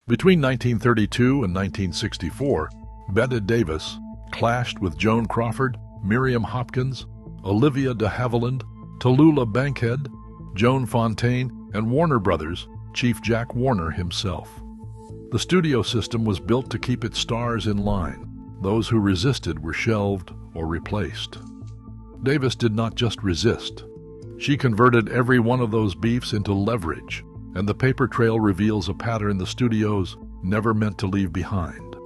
Between 1932 and 1964, Bette Davis clashed with Joan Crawford, Miriam Hopkins, Olivia de Havilland, Tallulah Bankhead, Joan Fontaine, and Warner Brothers' Chief Jack Warner himself. The studio system was built to keep its stars in line. Those who resisted were shelved or replaced. Davis did not just resist. She converted every one of those beefs into leverage, and the paper trail reveals a pattern the studios never meant to leave behind.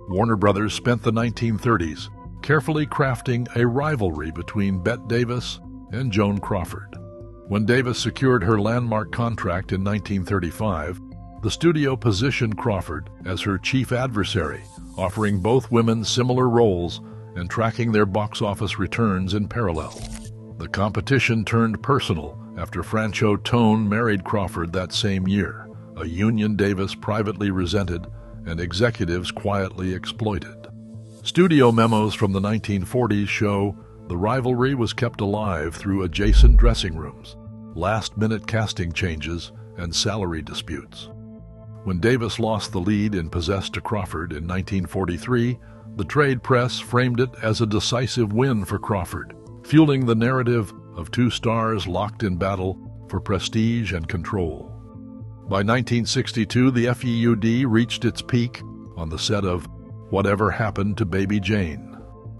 Warner Brothers spent the 1930s carefully crafting a rivalry between Bette Davis and Joan Crawford. When Davis secured her landmark contract in 1935, the studio positioned Crawford as her chief adversary, offering both women similar roles and tracking their box office returns in parallel. The competition turned personal after Franchot Tone married Crawford that same year, a union Davis privately resented and executives quietly exploited. Studio memos from the 1940s show the rivalry was kept alive through adjacent dressing rooms, last-minute casting changes, and salary disputes. When Davis lost the lead in Possessed to Crawford in 1943, the trade press framed it as a decisive win for Crawford, fueling the narrative of two stars locked in battle for prestige and control. By 1962, the FEUD reached its peak on the set of Whatever Happened to Baby Jane.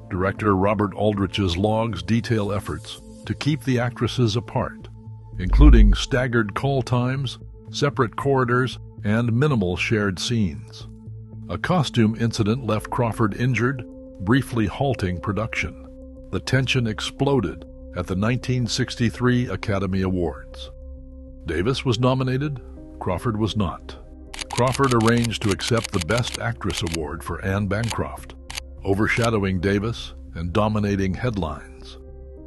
Director Robert Aldrich's logs detail efforts to keep the actresses apart, including staggered call times, separate corridors, and minimal shared scenes. A costume incident left Crawford injured, briefly halting production. The tension exploded at the 1963 Academy Awards. Davis was nominated, Crawford was not. Crawford arranged to accept the Best Actress award for Anne Bancroft, overshadowing Davis and dominating headlines.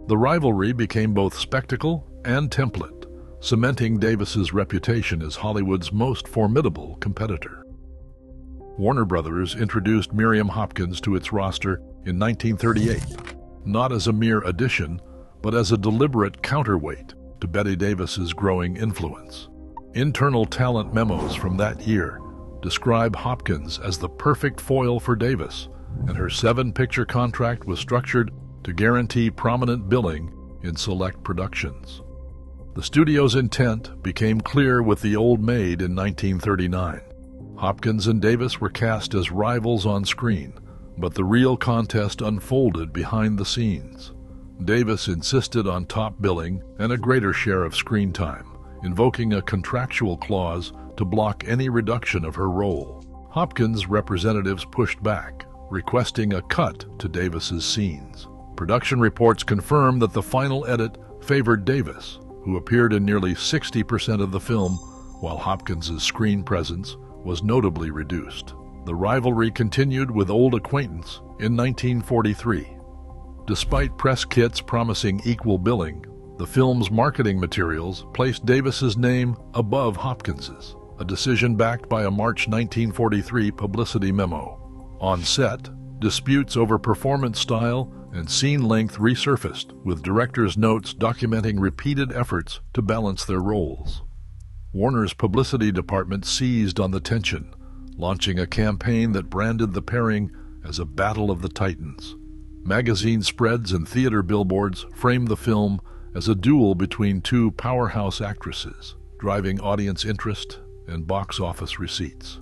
The rivalry became both spectacle and template, cementing Davis's reputation as Hollywood's most formidable competitor. Warner Brothers introduced Miriam Hopkins to its roster in 1938, not as a mere addition, but as a deliberate counterweight to Bette Davis's growing influence. Internal talent memos from that year describe Hopkins as the perfect foil for Davis, and her 7-picture contract was structured to guarantee prominent billing in select productions. The studio's intent became clear with The Old Maid in 1939. Hopkins and Davis were cast as rivals on screen, but the real contest unfolded behind the scenes. Davis insisted on top billing and a greater share of screen time, invoking a contractual clause to block any reduction of her role. Hopkins' representatives pushed back, requesting a cut to Davis's scenes. Production reports confirm that the final edit favored Davis, who appeared in nearly 60% of the film, while Hopkins' screen presence was notably reduced. The rivalry continued with Old Acquaintance in 1943. Despite press kits promising equal billing, the film's marketing materials placed Davis's name above Hopkins's, a decision backed by a March 1943 publicity memo. On set, disputes over performance style and scene length resurfaced, with directors' notes documenting repeated efforts to balance their roles. Warner's publicity department seized on the tension, launching a campaign that branded the pairing as a battle of the titans. Magazine spreads and theater billboards framed the film as a duel between two powerhouse actresses, driving audience interest and box office receipts.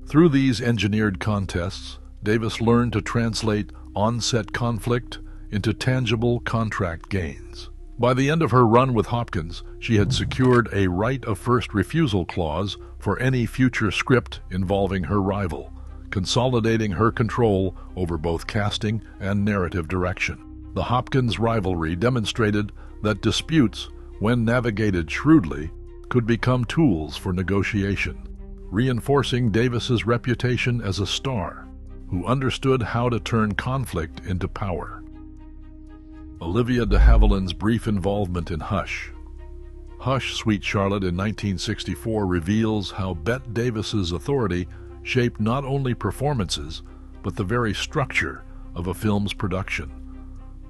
Through these engineered contests, Davis learned to translate on-set conflict into tangible contract gains. By the end of her run with Hopkins, she had secured a right of first refusal clause for any future script involving her rival, consolidating her control over both casting and narrative direction. The Hopkins rivalry demonstrated that disputes, when navigated shrewdly, could become tools for negotiation, reinforcing Davis's reputation as a star who understood how to turn conflict into power. Olivia de Havilland's brief involvement in Hush. Hush, Sweet Charlotte in 1964 reveals how Bette Davis's authority shaped not only performances, but the very structure of a film's production.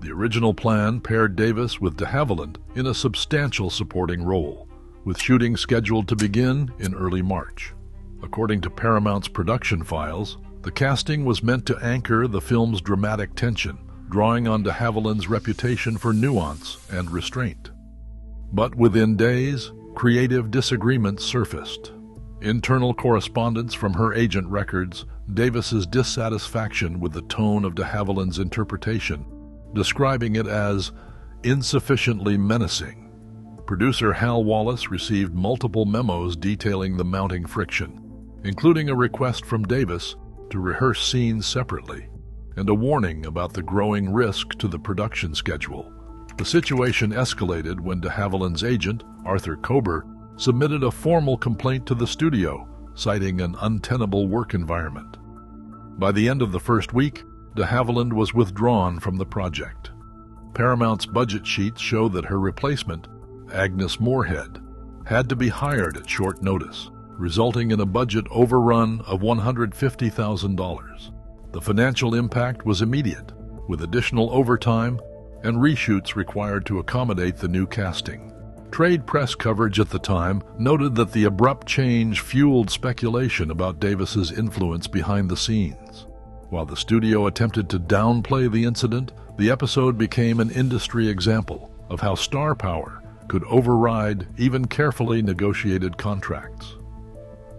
The original plan paired Davis with de Havilland in a substantial supporting role, with shooting scheduled to begin in early March. According to Paramount's production files, the casting was meant to anchor the film's dramatic tension, drawing on de Havilland's reputation for nuance and restraint. But within days, creative disagreements surfaced. Internal correspondence from her agent records Davis's dissatisfaction with the tone of de Havilland's interpretation, describing it as insufficiently menacing. Producer Hal Wallace received multiple memos detailing the mounting friction, including a request from Davis to rehearse scenes separately, and a warning about the growing risk to the production schedule. The situation escalated when de Havilland's agent, Arthur Kober, submitted a formal complaint to the studio, citing an untenable work environment. By the end of the first week, de Havilland was withdrawn from the project. Paramount's budget sheets show that her replacement, Agnes Moorehead, had to be hired at short notice, resulting in a budget overrun of $150,000. The financial impact was immediate, with additional overtime and reshoots required to accommodate the new casting. Trade press coverage at the time noted that the abrupt change fueled speculation about Davis's influence behind the scenes. While the studio attempted to downplay the incident, the episode became an industry example of how star power could override even carefully negotiated contracts.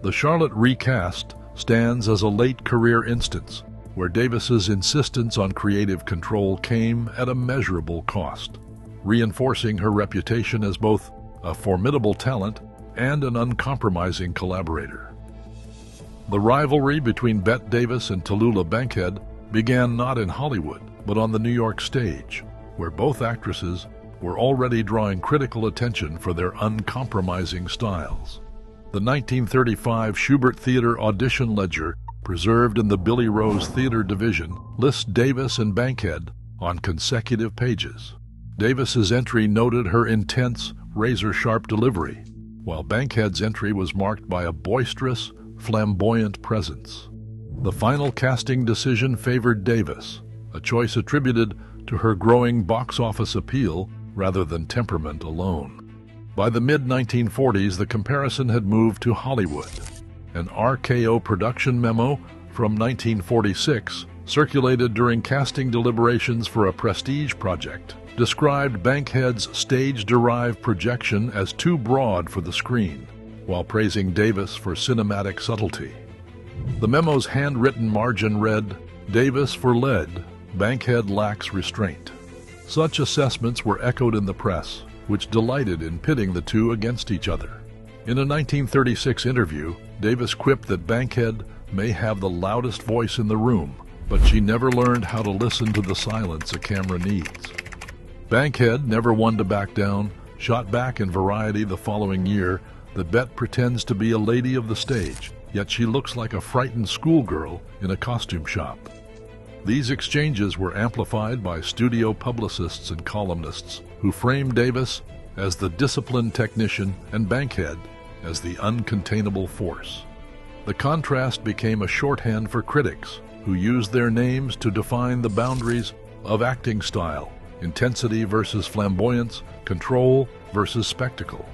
The Charlotte recast stands as a late career instance where Davis's insistence on creative control came at a measurable cost, reinforcing her reputation as both a formidable talent and an uncompromising collaborator. The rivalry between Bette Davis and Tallulah Bankhead began not in Hollywood, but on the New York stage, where both actresses were already drawing critical attention for their uncompromising styles. The 1935 Shubert Theater audition ledger, preserved in the Billy Rose Theater division, lists Davis and Bankhead on consecutive pages. Davis's entry noted her intense, razor-sharp delivery, while Bankhead's entry was marked by a boisterous, flamboyant presence. The final casting decision favored Davis, a choice attributed to her growing box office appeal rather than temperament alone. By the mid-1940s, the comparison had moved to Hollywood. An RKO production memo from 1946, circulated during casting deliberations for a prestige project, described Bankhead's stage-derived projection as too broad for the screen, while praising Davis for cinematic subtlety. The memo's handwritten margin read, "Davis for lead, Bankhead lacks restraint." Such assessments were echoed in the press, which delighted in pitting the two against each other. In a 1936 interview, Davis quipped that Bankhead may have the loudest voice in the room, but she never learned how to listen to the silence a camera needs. Bankhead, never one to back down, shot back in Variety the following year that Bette pretends to be a lady of the stage, yet she looks like a frightened schoolgirl in a costume shop. These exchanges were amplified by studio publicists and columnists who framed Davis as the disciplined technician and Bankhead as the uncontainable force. The contrast became a shorthand for critics who used their names to define the boundaries of acting style, intensity versus flamboyance, control versus spectacle.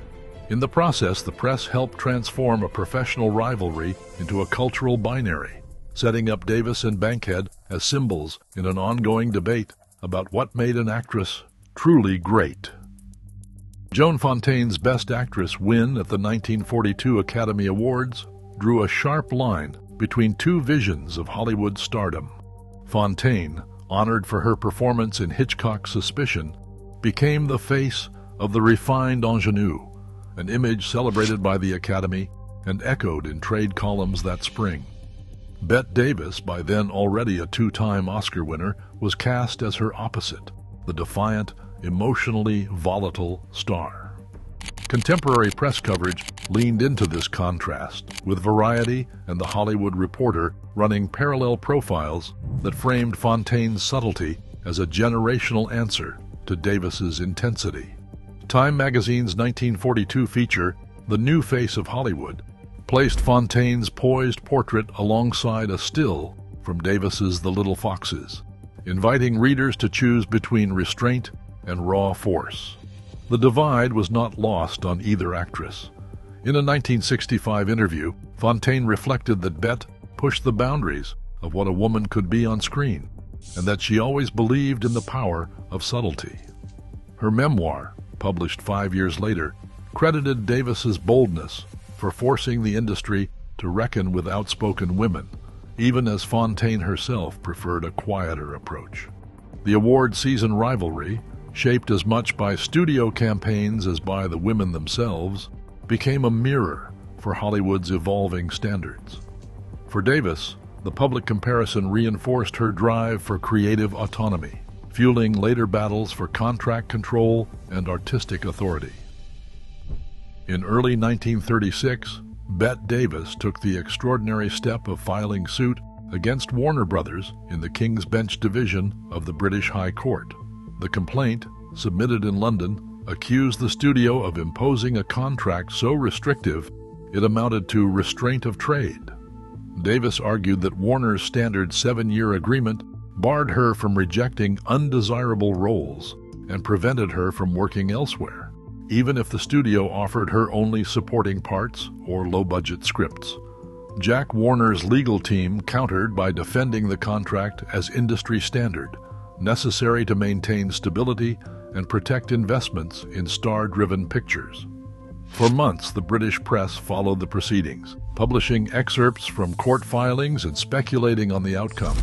In the process, the press helped transform a professional rivalry into a cultural binary, setting up Davis and Bankhead as symbols in an ongoing debate about what made an actress truly great. Joan Fontaine's Best Actress win at the 1942 Academy Awards drew a sharp line between two visions of Hollywood stardom. Fontaine, honored for her performance in Hitchcock's Suspicion, became the face of the refined ingenue, an image celebrated by the Academy and echoed in trade columns that spring. Bette Davis, by then already a two-time Oscar winner, was cast as her opposite, the defiant, emotionally volatile star. Contemporary press coverage leaned into this contrast, with Variety and The Hollywood Reporter running parallel profiles that framed Fontaine's subtlety as a generational answer to Davis's intensity. Time magazine's 1942 feature, The New Face of Hollywood, placed Fontaine's poised portrait alongside a still from Davis's The Little Foxes, inviting readers to choose between restraint and raw force. The divide was not lost on either actress. In a 1965 interview, Fontaine reflected that Bette pushed the boundaries of what a woman could be on screen, and that she always believed in the power of subtlety. Her memoir, published 5 years later, credited Davis's boldness for forcing the industry to reckon with outspoken women, even as Fontaine herself preferred a quieter approach. The award season Rivalry, shaped as much by studio campaigns as by the women themselves, became a mirror for Hollywood's evolving standards. For Davis, the public comparison reinforced her drive for creative autonomy, fueling later battles for contract control and artistic authority. In early 1936, Bette Davis took the extraordinary step of filing suit against Warner Brothers in the King's Bench Division of the British High Court. The complaint, submitted in London, accused the studio of imposing a contract so restrictive it amounted to restraint of trade. Davis argued that Warner's standard 7-year agreement barred her from rejecting undesirable roles and prevented her from working elsewhere, even if the studio offered her only supporting parts or low-budget scripts. Jack Warner's legal team countered by defending the contract as industry standard, necessary to maintain stability and protect investments in star-driven pictures. For months, the British press followed the proceedings, publishing excerpts from court filings and speculating on the outcome.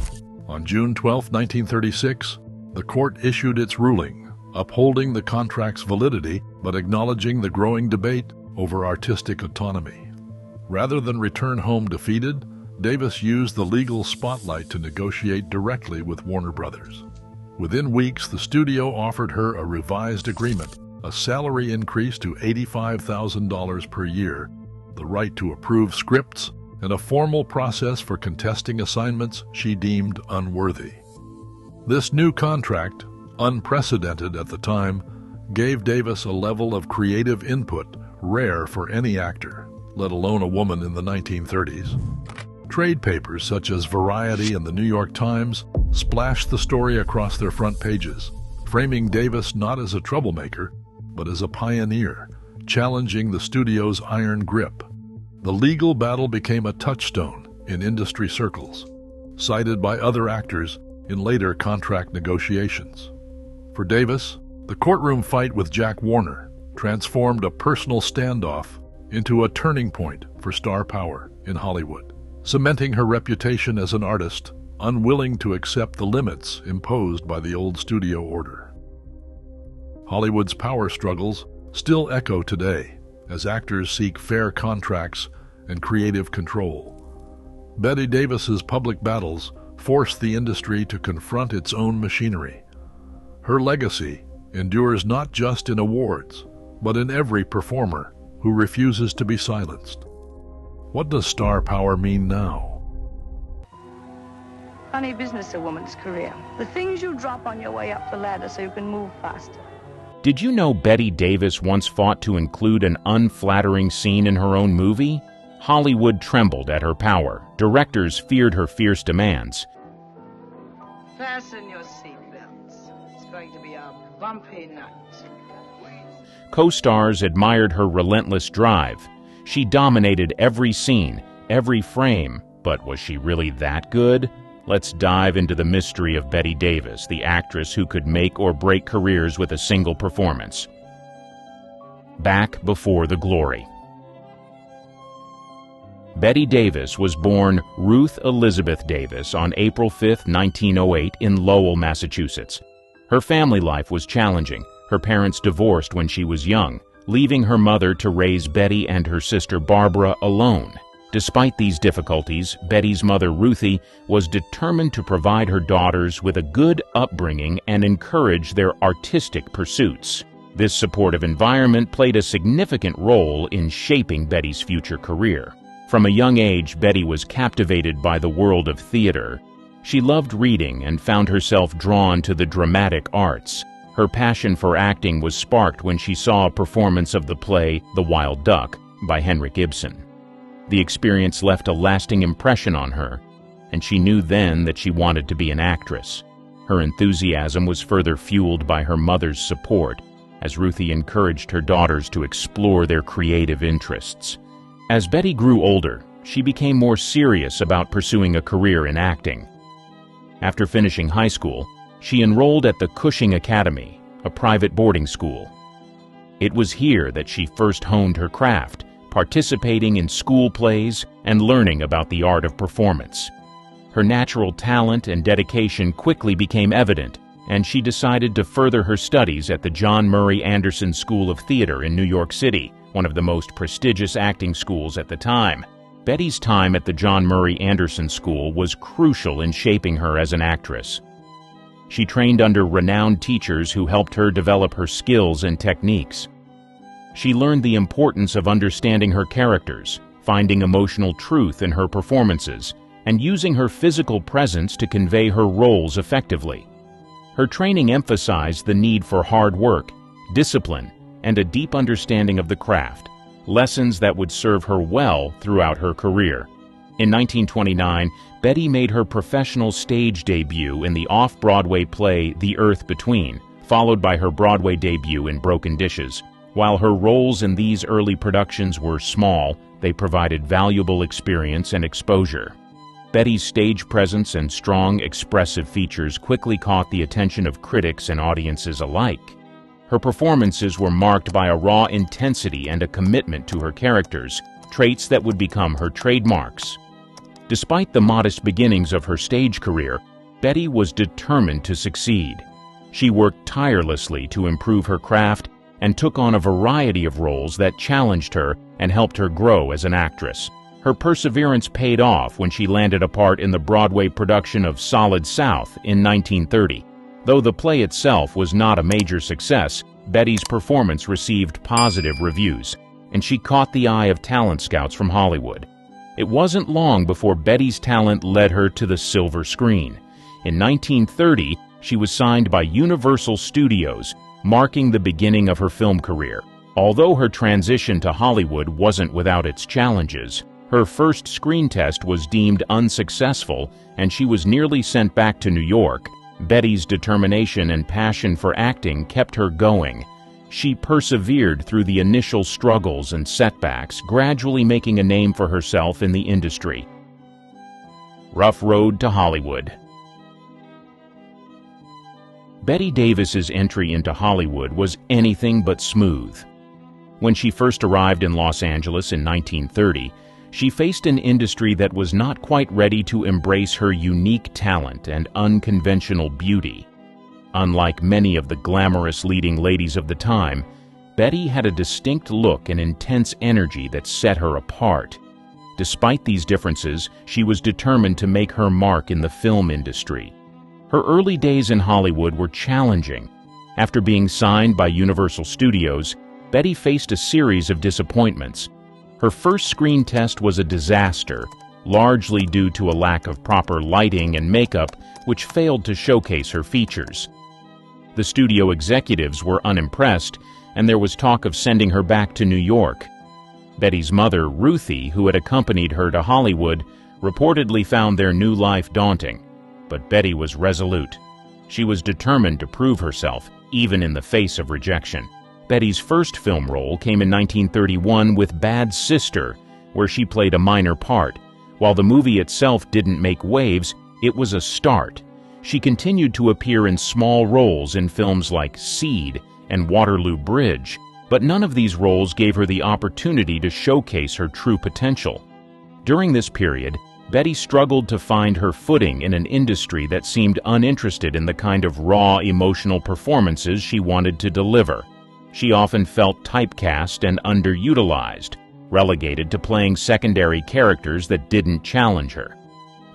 On June 12, 1936, the court issued its ruling, upholding the contract's validity but acknowledging the growing debate over artistic autonomy. Rather than return home defeated, Davis used the legal spotlight to negotiate directly with Warner Brothers. Within weeks, the studio offered her a revised agreement, a salary increase to $85,000 per year, the right to approve scripts, and a formal process for contesting assignments she deemed unworthy. This new contract, unprecedented at the time, gave Davis a level of creative input rare for any actor, let alone a woman in the 1930s. Trade papers such as Variety and the New York Times splashed the story across their front pages, framing Davis not as a troublemaker, but as a pioneer, challenging the studio's iron grip. The legal battle became a touchstone in industry circles, cited by other actors in later contract negotiations. For Davis, the courtroom fight with Jack Warner transformed a personal standoff into a turning point for star power in Hollywood, cementing her reputation as an artist unwilling to accept the limits imposed by the old studio order. Hollywood's power struggles still echo today as actors seek fair contracts and creative control. Bette Davis's public battles forced the industry to confront its own machinery. Her legacy endures not just in awards, but in every performer who refuses to be silenced. What does star power mean now? Funny business, a woman's career. The things you drop on your way up the ladder so you can move faster. Did you know Bette Davis once fought to include an unflattering scene in her own movie? Hollywood trembled at her power. Directors feared her fierce demands. Fasten your seatbelts. It's going to be a bumpy night. Co-stars admired her relentless drive. She dominated every scene, every frame, but was she really that good? Let's dive into the mystery of Bette Davis, the actress who could make or break careers with a single performance. Back before the glory. Bette Davis was born Ruth Elizabeth Davis on April 5, 1908 in Lowell, Massachusetts. Her family life was challenging. Her parents divorced when she was young, leaving her mother to raise Betty and her sister Barbara alone. Despite these difficulties, Betty's mother Ruthie was determined to provide her daughters with a good upbringing and encourage their artistic pursuits. This supportive environment played a significant role in shaping Betty's future career. From a young age, Bette was captivated by the world of theater. She loved reading and found herself drawn to the dramatic arts. Her passion for acting was sparked when she saw a performance of the play The Wild Duck by Henrik Ibsen. The experience left a lasting impression on her, and she knew then that she wanted to be an actress. Her enthusiasm was further fueled by her mother's support, as Ruthie encouraged her daughters to explore their creative interests. As Bette grew older, she became more serious about pursuing a career in acting. After finishing high school, she enrolled at the Cushing Academy, a private boarding school. It was here that she first honed her craft, participating in school plays and learning about the art of performance. Her natural talent and dedication quickly became evident, and she decided to further her studies at the John Murray Anderson School of Theater in New York City, one of the most prestigious acting schools at the time. Bette's time at the John Murray Anderson School was crucial in shaping her as an actress. She trained under renowned teachers who helped her develop her skills and techniques. She learned the importance of understanding her characters, finding emotional truth in her performances, and using her physical presence to convey her roles effectively. Her training emphasized the need for hard work, discipline, and a deep understanding of the craft, lessons that would serve her well throughout her career. In 1929, Bette made her professional stage debut in the off-Broadway play The Earth Between, followed by her Broadway debut in Broken Dishes. While her roles in these early productions were small, they provided valuable experience and exposure. Bette's stage presence and strong, expressive features quickly caught the attention of critics and audiences alike. Her performances were marked by a raw intensity and a commitment to her characters, traits that would become her trademarks. Despite the modest beginnings of her stage career, Bette was determined to succeed. She worked tirelessly to improve her craft and took on a variety of roles that challenged her and helped her grow as an actress. Her perseverance paid off when she landed a part in the Broadway production of Solid South in 1930. Though the play itself was not a major success, Bette's performance received positive reviews, and she caught the eye of talent scouts from Hollywood. It wasn't long before Bette's talent led her to the silver screen. In 1930, she was signed by Universal Studios, marking the beginning of her film career. Although her transition to Hollywood wasn't without its challenges, her first screen test was deemed unsuccessful, and she was nearly sent back to New York. Bette's determination and passion for acting kept her going. She persevered through the initial struggles and setbacks, gradually making a name for herself in the industry. Rough road to Hollywood. Bette Davis's entry into Hollywood was anything but smooth. When she first arrived in Los Angeles in 1930, she faced an industry that was not quite ready to embrace her unique talent and unconventional beauty. Unlike many of the glamorous leading ladies of the time, Bette had a distinct look and intense energy that set her apart. Despite these differences, she was determined to make her mark in the film industry. Her early days in Hollywood were challenging. After being signed by Universal Studios, Bette faced a series of disappointments. Her first screen test was a disaster, largely due to a lack of proper lighting and makeup, which failed to showcase her features. The studio executives were unimpressed, and there was talk of sending her back to New York. Bette's mother, Ruthie, who had accompanied her to Hollywood, reportedly found their new life daunting. But Bette was resolute. She was determined to prove herself, even in the face of rejection. Bette's first film role came in 1931 with Bad Sister, where she played a minor part. While the movie itself didn't make waves, it was a start. She continued to appear in small roles in films like Seed and Waterloo Bridge, but none of these roles gave her the opportunity to showcase her true potential. During this period, Bette struggled to find her footing in an industry that seemed uninterested in the kind of raw, emotional performances she wanted to deliver. She often felt typecast and underutilized, relegated to playing secondary characters that didn't challenge her.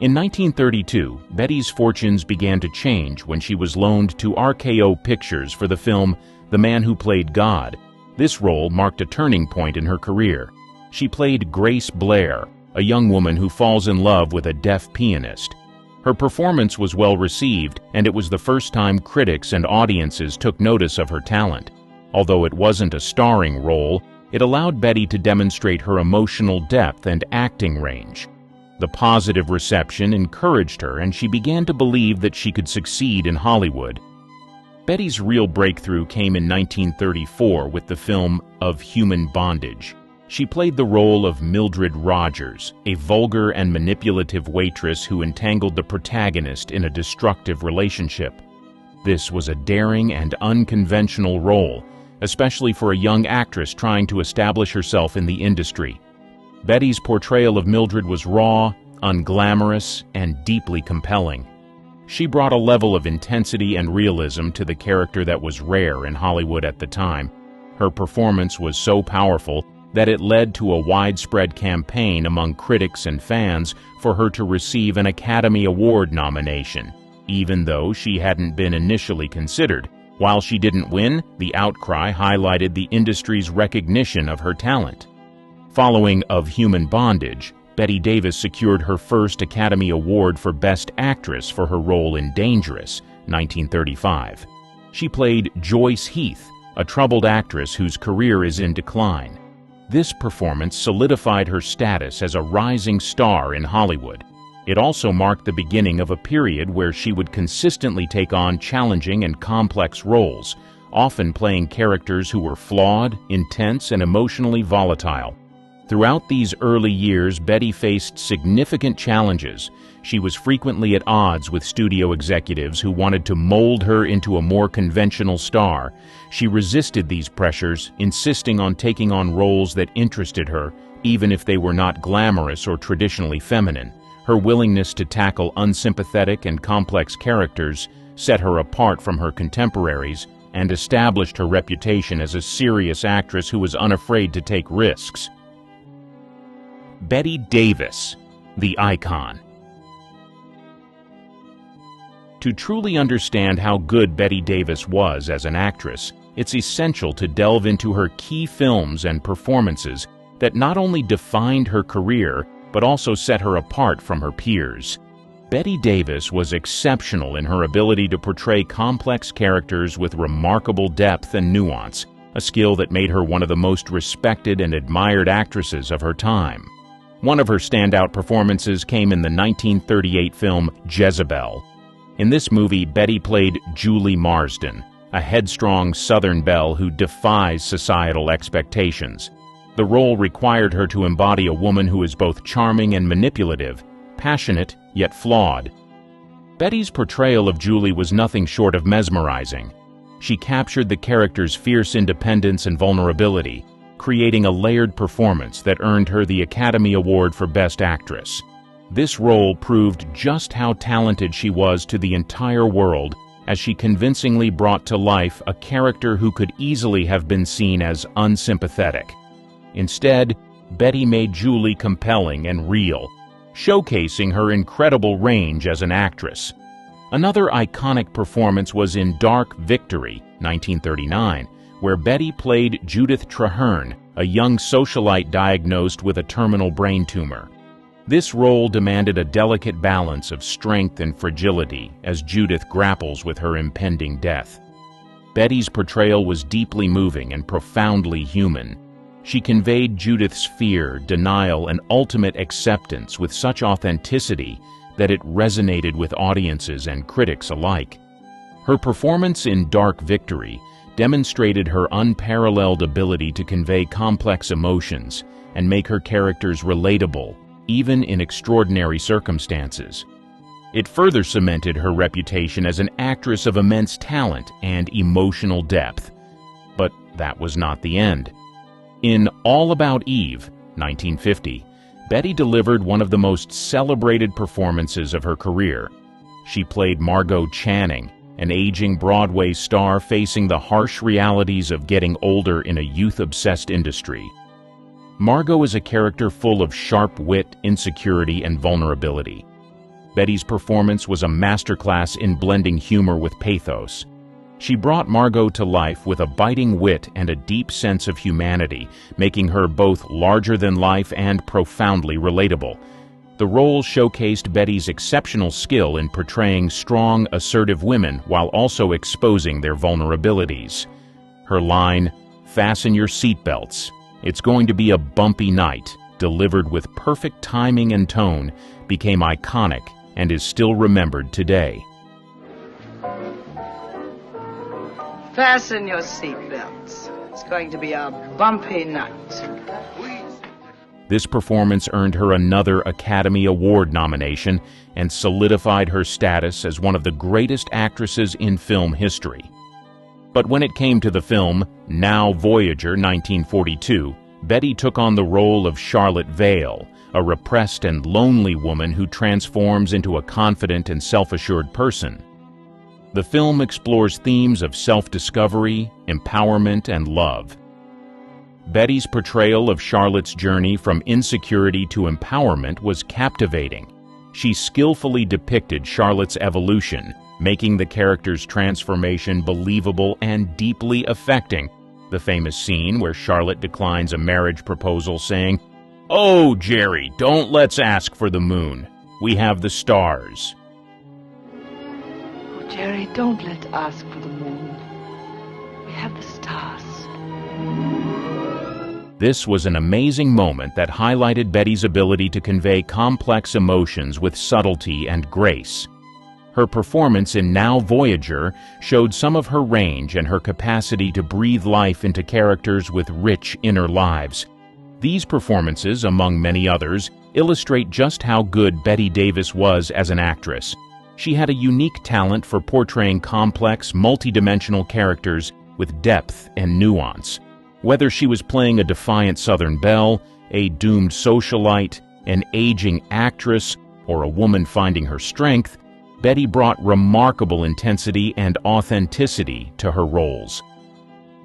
In 1932, Bette's fortunes began to change when she was loaned to RKO Pictures for the film The Man Who Played God. This role marked a turning point in her career. She played Grace Blair, a young woman who falls in love with a deaf pianist. Her performance was well received, and it was the first time critics and audiences took notice of her talent. Although it wasn't a starring role, it allowed Bette to demonstrate her emotional depth and acting range. The positive reception encouraged her, and she began to believe that she could succeed in Hollywood. Betty's real breakthrough came in 1934 with the film Of Human Bondage. She played the role of Mildred Rogers, a vulgar and manipulative waitress who entangled the protagonist in a destructive relationship. This was a daring and unconventional role, especially for a young actress trying to establish herself in the industry. Betty's portrayal of Mildred was raw, unglamorous, and deeply compelling. She brought a level of intensity and realism to the character that was rare in Hollywood at the time. Her performance was so powerful that it led to a widespread campaign among critics and fans for her to receive an Academy Award nomination, even though she hadn't been initially considered. While she didn't win, the outcry highlighted the industry's recognition of her talent. Following Of Human Bondage, Bette Davis secured her first Academy Award for Best Actress for her role in Dangerous, 1935. She played Joyce Heath, a troubled actress whose career is in decline. This performance solidified her status as a rising star in Hollywood. It also marked the beginning of a period where she would consistently take on challenging and complex roles, often playing characters who were flawed, intense, and emotionally volatile. Throughout these early years, Bette faced significant challenges. She was frequently at odds with studio executives who wanted to mold her into a more conventional star. She resisted these pressures, insisting on taking on roles that interested her, even if they were not glamorous or traditionally feminine. Her willingness to tackle unsympathetic and complex characters set her apart from her contemporaries and established her reputation as a serious actress who was unafraid to take risks. Bette Davis, the icon. To truly understand how good Bette Davis was as an actress, it's essential to delve into her key films and performances that not only defined her career, but also set her apart from her peers. Bette Davis was exceptional in her ability to portray complex characters with remarkable depth and nuance, a skill that made her one of the most respected and admired actresses of her time. One of her standout performances came in the 1938 film Jezebel. In this movie, Bette played Julie Marsden, a headstrong Southern belle who defies societal expectations. The role required her to embody a woman who is both charming and manipulative, passionate yet flawed. Betty's portrayal of Julie was nothing short of mesmerizing. She captured the character's fierce independence and vulnerability, creating a layered performance that earned her the Academy Award for Best Actress. This role proved just how talented she was to the entire world, as she convincingly brought to life a character who could easily have been seen as unsympathetic. Instead, Bette made Julie compelling and real, showcasing her incredible range as an actress. Another iconic performance was in Dark Victory, 1939, where Bette played Judith Traherne, a young socialite diagnosed with a terminal brain tumor. This role demanded a delicate balance of strength and fragility as Judith grapples with her impending death. Betty's portrayal was deeply moving and profoundly human. She conveyed Judith's fear, denial, and ultimate acceptance with such authenticity that it resonated with audiences and critics alike. Her performance in Dark Victory demonstrated her unparalleled ability to convey complex emotions and make her characters relatable, even in extraordinary circumstances. It further cemented her reputation as an actress of immense talent and emotional depth. But that was not the end. In All About Eve, 1950, Bette delivered one of the most celebrated performances of her career. She played Margot Channing, an aging Broadway star facing the harsh realities of getting older in a youth-obsessed industry. Margot is a character full of sharp wit, insecurity, and vulnerability. Betty's performance was a masterclass in blending humor with pathos. She brought Margot to life with a biting wit and a deep sense of humanity, making her both larger-than-life and profoundly relatable. The role showcased Betty's exceptional skill in portraying strong, assertive women while also exposing their vulnerabilities. Her line, "Fasten your seatbelts. It's going to be a bumpy night," delivered with perfect timing and tone, became iconic and is still remembered today. Fasten your seatbelts. It's going to be a bumpy night. This performance earned her another Academy Award nomination and solidified her status as one of the greatest actresses in film history. But when it came to the film Now Voyager 1942, Bette took on the role of Charlotte Vale, a repressed and lonely woman who transforms into a confident and self-assured person. The film explores themes of self-discovery, empowerment, and love. Bette's portrayal of Charlotte's journey from insecurity to empowerment was captivating. She skillfully depicted Charlotte's evolution, making the character's transformation believable and deeply affecting. The famous scene where Charlotte declines a marriage proposal saying, "Oh, Jerry, don't let's ask for the moon. We have the stars." Oh, Jerry, don't let's ask for the moon. We have the stars. This was an amazing moment that highlighted Bette's ability to convey complex emotions with subtlety and grace. Her performance in Now Voyager showed some of her range and her capacity to breathe life into characters with rich inner lives. These performances, among many others, illustrate just how good Bette Davis was as an actress. She had a unique talent for portraying complex, multidimensional characters with depth and nuance. Whether she was playing a defiant Southern belle, a doomed socialite, an aging actress, or a woman finding her strength, Bette brought remarkable intensity and authenticity to her roles.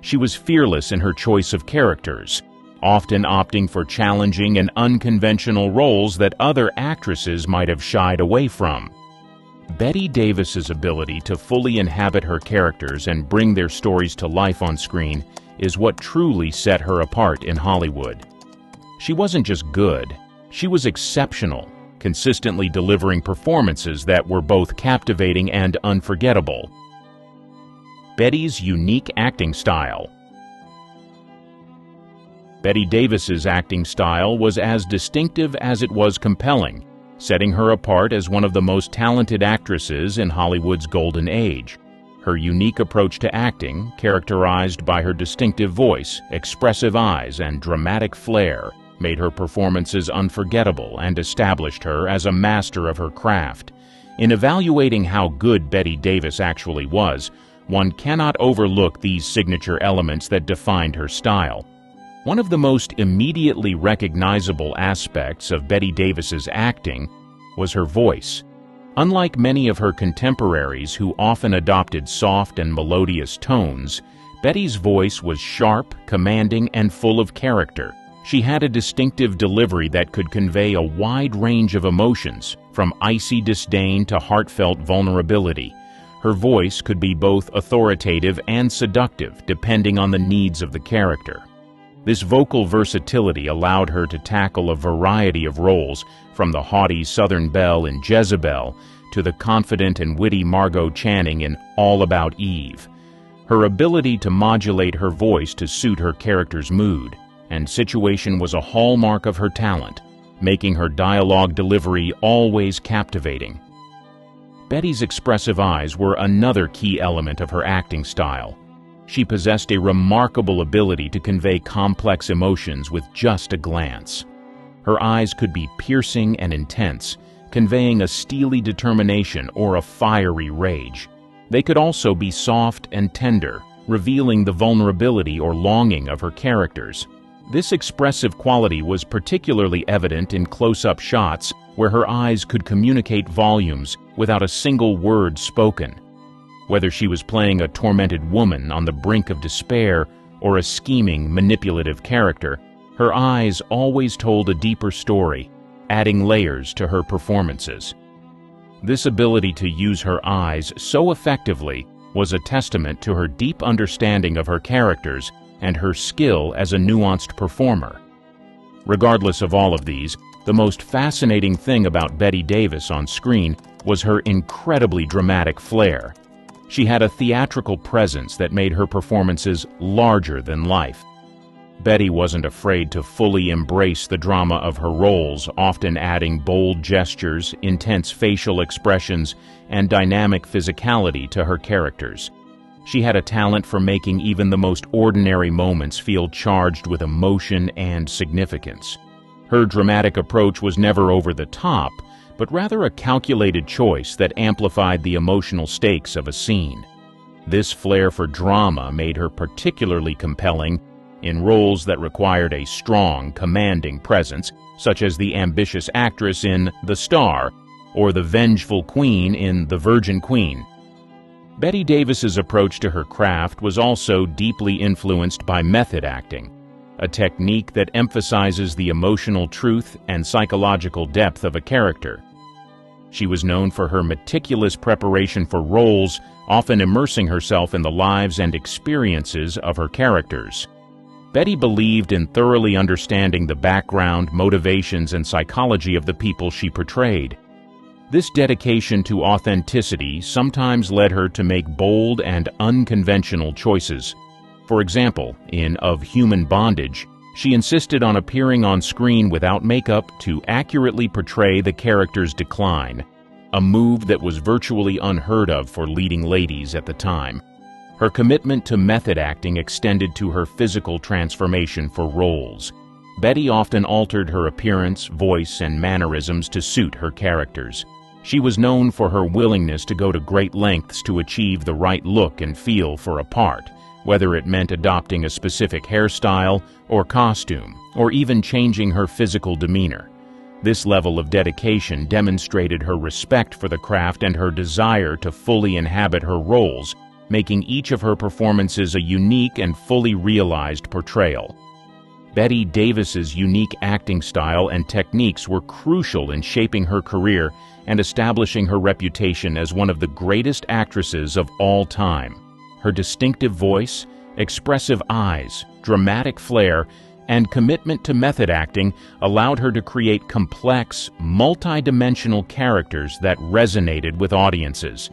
She was fearless in her choice of characters, often opting for challenging and unconventional roles that other actresses might have shied away from. Bette Davis's ability to fully inhabit her characters and bring their stories to life on screen is what truly set her apart in Hollywood. She wasn't just good, she was exceptional, consistently delivering performances that were both captivating and unforgettable. Bette's unique acting style. Bette Davis's acting style was as distinctive as it was compelling, setting her apart as one of the most talented actresses in Hollywood's golden age. Her unique approach to acting, characterized by her distinctive voice, expressive eyes, and dramatic flair, made her performances unforgettable and established her as a master of her craft. In evaluating how good Bette Davis actually was, one cannot overlook these signature elements that defined her style. One of the most immediately recognizable aspects of Bette Davis's acting was her voice. Unlike many of her contemporaries who often adopted soft and melodious tones, Bette's voice was sharp, commanding, and full of character. She had a distinctive delivery that could convey a wide range of emotions, from icy disdain to heartfelt vulnerability. Her voice could be both authoritative and seductive, depending on the needs of the character. This vocal versatility allowed her to tackle a variety of roles, from the haughty Southern belle in Jezebel to the confident and witty Margot Channing in All About Eve. Her ability to modulate her voice to suit her character's mood and situation was a hallmark of her talent, making her dialogue delivery always captivating. Bette's expressive eyes were another key element of her acting style. She possessed a remarkable ability to convey complex emotions with just a glance. Her eyes could be piercing and intense, conveying a steely determination or a fiery rage. They could also be soft and tender, revealing the vulnerability or longing of her characters. This expressive quality was particularly evident in close-up shots where her eyes could communicate volumes without a single word spoken. Whether she was playing a tormented woman on the brink of despair or a scheming, manipulative character, her eyes always told a deeper story, adding layers to her performances. This ability to use her eyes so effectively was a testament to her deep understanding of her characters and her skill as a nuanced performer. Regardless of all of these, the most fascinating thing about Bette Davis on screen was her incredibly dramatic flair. She had a theatrical presence that made her performances larger than life. Bette wasn't afraid to fully embrace the drama of her roles, often adding bold gestures, intense facial expressions, and dynamic physicality to her characters. She had a talent for making even the most ordinary moments feel charged with emotion and significance. Her dramatic approach was never over the top, but rather a calculated choice that amplified the emotional stakes of a scene. This flair for drama made her particularly compelling in roles that required a strong, commanding presence, such as the ambitious actress in The Star or the vengeful queen in The Virgin Queen. Bette Davis's approach to her craft was also deeply influenced by method acting, a technique that emphasizes the emotional truth and psychological depth of a character. She was known for her meticulous preparation for roles, often immersing herself in the lives and experiences of her characters. Bette believed in thoroughly understanding the background, motivations, and psychology of the people she portrayed. This dedication to authenticity sometimes led her to make bold and unconventional choices. For example, in Of Human Bondage, she insisted on appearing on screen without makeup to accurately portray the character's decline, a move that was virtually unheard of for leading ladies at the time. Her commitment to method acting extended to her physical transformation for roles. Bette often altered her appearance, voice, and mannerisms to suit her characters. She was known for her willingness to go to great lengths to achieve the right look and feel for a part, whether it meant adopting a specific hairstyle or costume, or even changing her physical demeanor. This level of dedication demonstrated her respect for the craft and her desire to fully inhabit her roles, making each of her performances a unique and fully realized portrayal. Bette Davis's unique acting style and techniques were crucial in shaping her career and establishing her reputation as one of the greatest actresses of all time. Her distinctive voice, expressive eyes, dramatic flair, and commitment to method acting allowed her to create complex, multi-dimensional characters that resonated with audiences.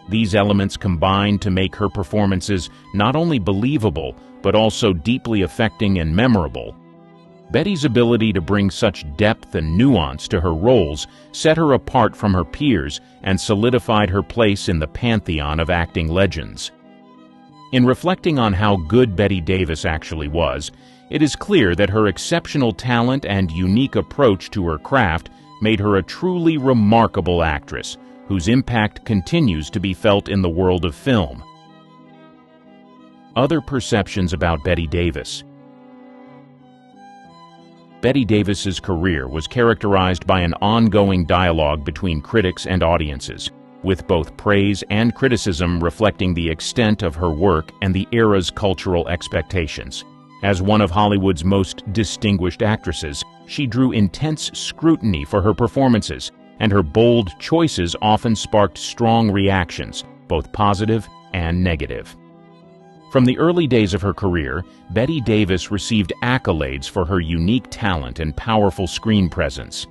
These elements combined to make her performances not only believable, but also deeply affecting and memorable. Bette's ability to bring such depth and nuance to her roles set her apart from her peers and solidified her place in the pantheon of acting legends. In reflecting on how good Bette Davis actually was, it is clear that her exceptional talent and unique approach to her craft made her a truly remarkable actress, whose impact continues to be felt in the world of film. Other perceptions about Bette Davis. Bette Davis's career was characterized by an ongoing dialogue between critics and audiences, with both praise and criticism reflecting the extent of her work and the era's cultural expectations. As one of Hollywood's most distinguished actresses, she drew intense scrutiny for her performances, and her bold choices often sparked strong reactions, both positive and negative. From the early days of her career, Bette Davis received accolades for her unique talent and powerful screen presence.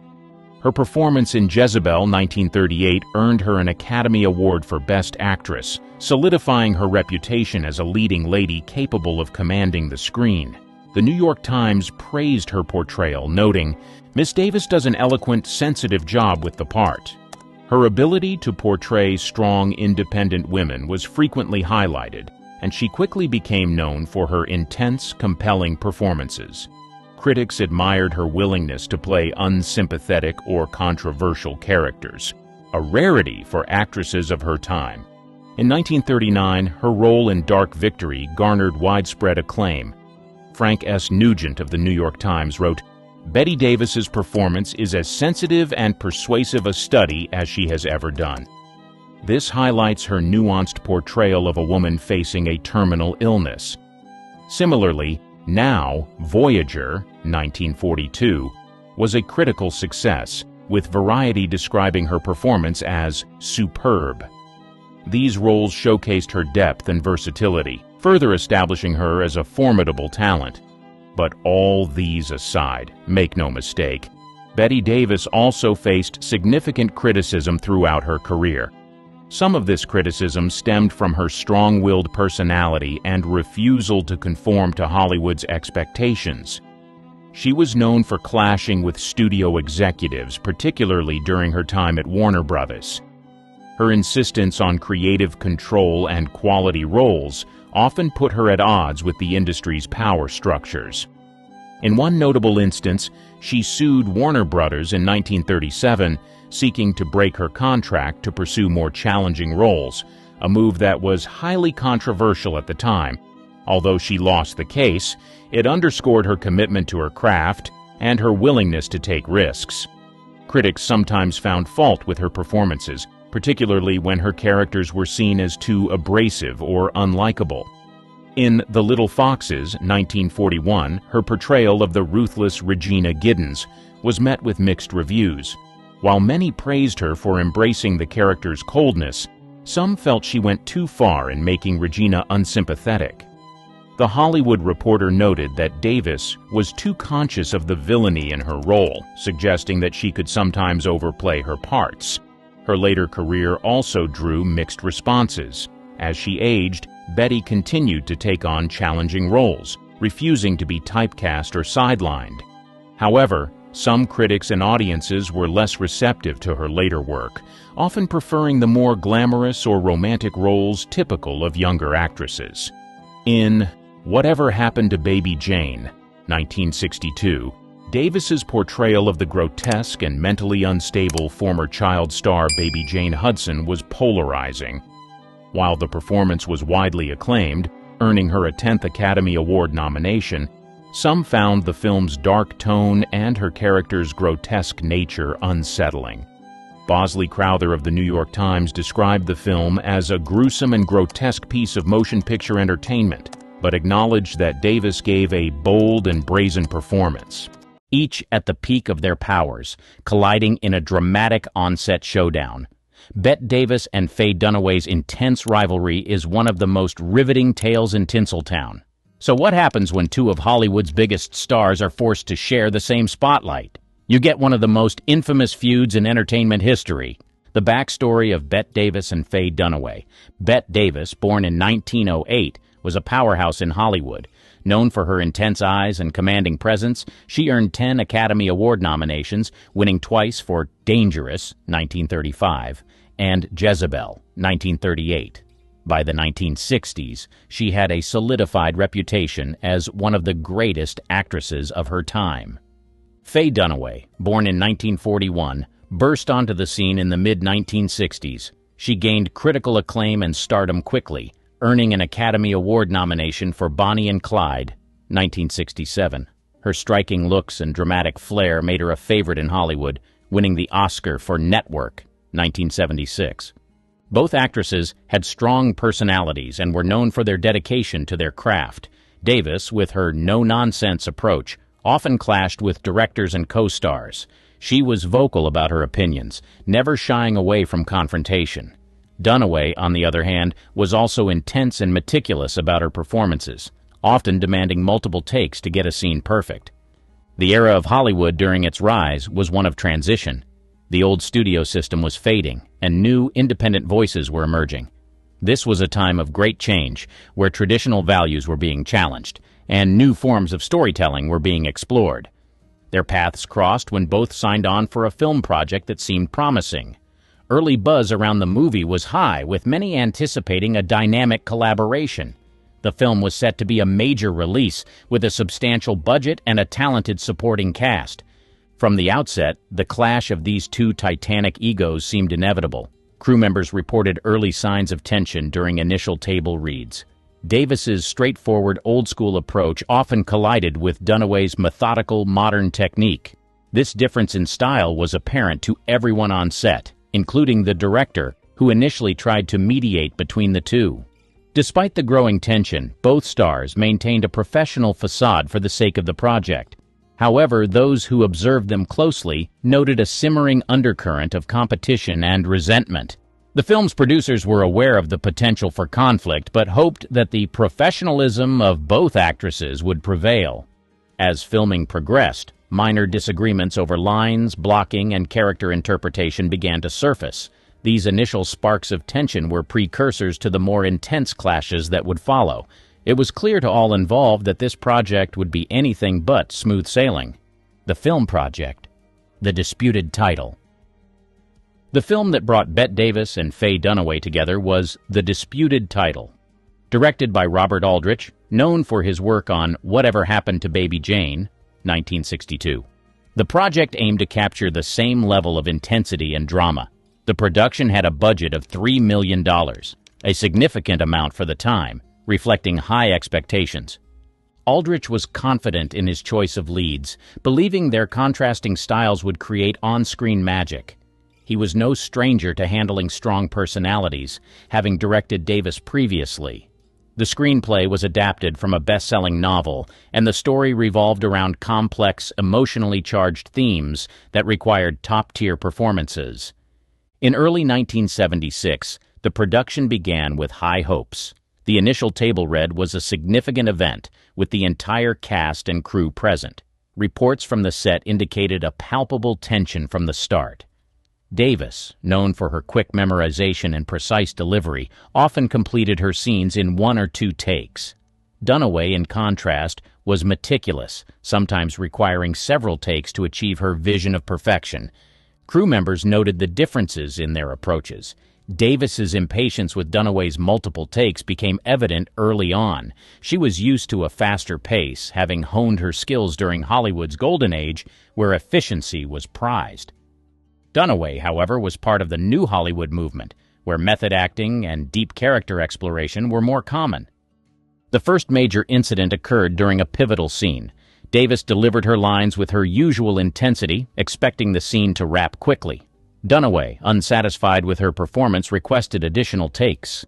Her performance in Jezebel 1938 earned her an Academy Award for Best Actress, solidifying her reputation as a leading lady capable of commanding the screen. The New York Times praised her portrayal, noting, "Miss Davis does an eloquent, sensitive job with the part." Her ability to portray strong, independent women was frequently highlighted, and she quickly became known for her intense, compelling performances. Critics admired her willingness to play unsympathetic or controversial characters, a rarity for actresses of her time. In 1939, her role in Dark Victory garnered widespread acclaim. Frank S. Nugent of the New York Times wrote, "Bette Davis's performance is as sensitive and persuasive a study as she has ever done." This highlights her nuanced portrayal of a woman facing a terminal illness. Similarly, Now, Voyager, 1942, was a critical success, with Variety describing her performance as superb. These roles showcased her depth and versatility, further establishing her as a formidable talent. But all these aside, make no mistake, Bette Davis also faced significant criticism throughout her career. Some of this criticism stemmed from her strong-willed personality and refusal to conform to Hollywood's expectations. She was known for clashing with studio executives, particularly during her time at Warner Brothers. Her insistence on creative control and quality roles often put her at odds with the industry's power structures. In one notable instance, she sued Warner Brothers in 1937, seeking to break her contract to pursue more challenging roles, a move that was highly controversial at the time. Although she lost the case, it underscored her commitment to her craft and her willingness to take risks. Critics sometimes found fault with her performances, particularly when her characters were seen as too abrasive or unlikable. In The Little Foxes, 1941, her portrayal of the ruthless Regina Giddens was met with mixed reviews. While many praised her for embracing the character's coldness, some felt she went too far in making Regina unsympathetic. The Hollywood Reporter noted that Davis was too conscious of the villainy in her role, suggesting that she could sometimes overplay her parts. Her later career also drew mixed responses. As she aged, Bette continued to take on challenging roles, refusing to be typecast or sidelined. However, some critics and audiences were less receptive to her later work, often preferring the more glamorous or romantic roles typical of younger actresses. In Whatever Happened to Baby Jane, 1962, Davis's portrayal of the grotesque and mentally unstable former child star Baby Jane Hudson was polarizing. While the performance was widely acclaimed, earning her a 10th Academy Award nomination, some found the film's dark tone and her character's grotesque nature unsettling. Bosley Crowther of the New York Times described the film as a gruesome and grotesque piece of motion picture entertainment, but acknowledged that Davis gave a bold and brazen performance. Each at the peak of their powers, colliding in a dramatic on-set showdown. Bette Davis and Faye Dunaway's intense rivalry is one of the most riveting tales in Tinseltown. So what happens when two of Hollywood's biggest stars are forced to share the same spotlight? You get one of the most infamous feuds in entertainment history. The backstory of Bette Davis and Faye Dunaway. Bette Davis, born in 1908, was a powerhouse in Hollywood. Known for her intense eyes and commanding presence, she earned 10 Academy Award nominations, winning twice for Dangerous, 1935, and Jezebel, 1938. By the 1960s, she had a solidified reputation as one of the greatest actresses of her time. Faye Dunaway, born in 1941, burst onto the scene in the mid-1960s. She gained critical acclaim and stardom quickly, earning an Academy Award nomination for Bonnie and Clyde, 1967. Her striking looks and dramatic flair made her a favorite in Hollywood, winning the Oscar for Network, 1976. Both actresses had strong personalities and were known for their dedication to their craft. Davis, with her no-nonsense approach, often clashed with directors and co-stars. She was vocal about her opinions, never shying away from confrontation. Dunaway, on the other hand, was also intense and meticulous about her performances, often demanding multiple takes to get a scene perfect. The era of Hollywood during its rise was one of transition. The old studio system was fading, and new, independent voices were emerging. This was a time of great change, where traditional values were being challenged, and new forms of storytelling were being explored. Their paths crossed when both signed on for a film project that seemed promising. Early buzz around the movie was high, with many anticipating a dynamic collaboration. The film was set to be a major release, with a substantial budget and a talented supporting cast. From the outset, the clash of these two titanic egos seemed inevitable. Crew members reported early signs of tension during initial table reads. Davis's straightforward, old-school approach often collided with Dunaway's methodical, modern technique. This difference in style was apparent to everyone on set, including the director, who initially tried to mediate between the two. Despite the growing tension, both stars maintained a professional facade for the sake of the project. However, those who observed them closely noted a simmering undercurrent of competition and resentment. The film's producers were aware of the potential for conflict, but hoped that the professionalism of both actresses would prevail. As filming progressed, minor disagreements over lines, blocking, and character interpretation began to surface. These initial sparks of tension were precursors to the more intense clashes that would follow. It was clear to all involved that this project would be anything but smooth sailing. The film project. The disputed title. The film that brought Bette Davis and Faye Dunaway together was The Disputed Title. Directed by Robert Aldrich, known for his work on Whatever Happened to Baby Jane, 1962. The project aimed to capture the same level of intensity and drama. The production had a budget of $3 million, a significant amount for the time, reflecting high expectations. Aldrich was confident in his choice of leads, believing their contrasting styles would create on-screen magic. He was no stranger to handling strong personalities, having directed Davis previously. The screenplay was adapted from a best-selling novel, and the story revolved around complex, emotionally charged themes that required top-tier performances. In early 1976, the production began with high hopes. The initial table read was a significant event, with the entire cast and crew present. Reports from the set indicated a palpable tension from the start. Davis, known for her quick memorization and precise delivery, often completed her scenes in 1 or 2 takes. Dunaway, in contrast, was meticulous, sometimes requiring several takes to achieve her vision of perfection. Crew members noted the differences in their approaches. Davis's impatience with Dunaway's multiple takes became evident early on. She was used to a faster pace, having honed her skills during Hollywood's golden age, where efficiency was prized. Dunaway, however, was part of the new Hollywood movement, where method acting and deep character exploration were more common. The first major incident occurred during a pivotal scene. Davis delivered her lines with her usual intensity, expecting the scene to wrap quickly. Dunaway, unsatisfied with her performance, requested additional takes.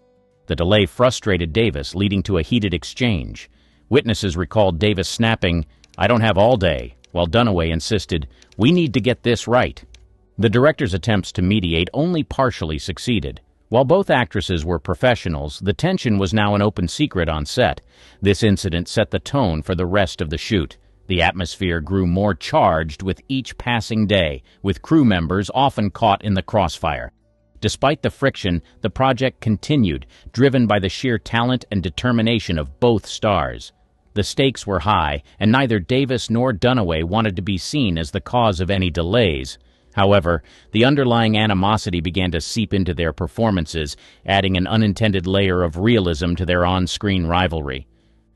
The delay frustrated Davis, leading to a heated exchange. Witnesses recalled Davis snapping, "I don't have all day," while Dunaway insisted, "We need to get this right." The director's attempts to mediate only partially succeeded. While both actresses were professionals, the tension was now an open secret on set. This incident set the tone for the rest of the shoot. The atmosphere grew more charged with each passing day, with crew members often caught in the crossfire. Despite the friction, the project continued, driven by the sheer talent and determination of both stars. The stakes were high, and neither Davis nor Dunaway wanted to be seen as the cause of any delays. However, the underlying animosity began to seep into their performances, adding an unintended layer of realism to their on-screen rivalry.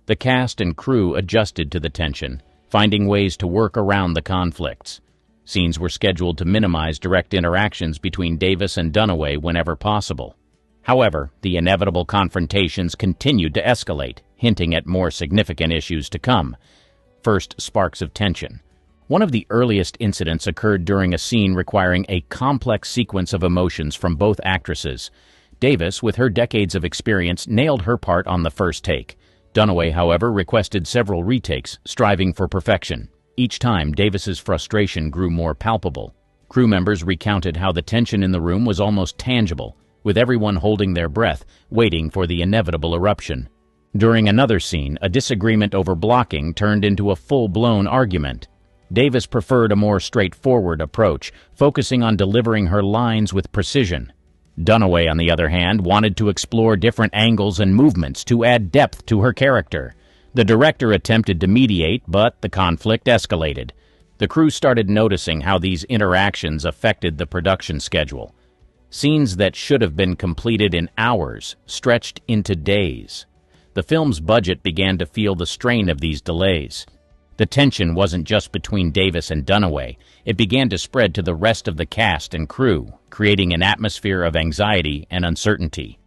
The cast and crew adjusted to the tension, finding ways to work around the conflicts. Scenes were scheduled to minimize direct interactions between Davis and Dunaway whenever possible. However, the inevitable confrontations continued to escalate, hinting at more significant issues to come. First, sparks of tension. One of the earliest incidents occurred during a scene requiring a complex sequence of emotions from both actresses. Davis, with her decades of experience, nailed her part on the first take. Dunaway, however, requested several retakes, striving for perfection. Each time, Davis's frustration grew more palpable. Crew members recounted how the tension in the room was almost tangible, with everyone holding their breath, waiting for the inevitable eruption. During another scene, a disagreement over blocking turned into a full-blown argument. Davis preferred a more straightforward approach, focusing on delivering her lines with precision. Dunaway, on the other hand, wanted to explore different angles and movements to add depth to her character. The director attempted to mediate, but the conflict escalated. The crew started noticing how these interactions affected the production schedule. Scenes that should have been completed in hours stretched into days. The film's budget began to feel the strain of these delays. The tension wasn't just between Davis and Dunaway. It began to spread to the rest of the cast and crew, creating an atmosphere of anxiety and uncertainty.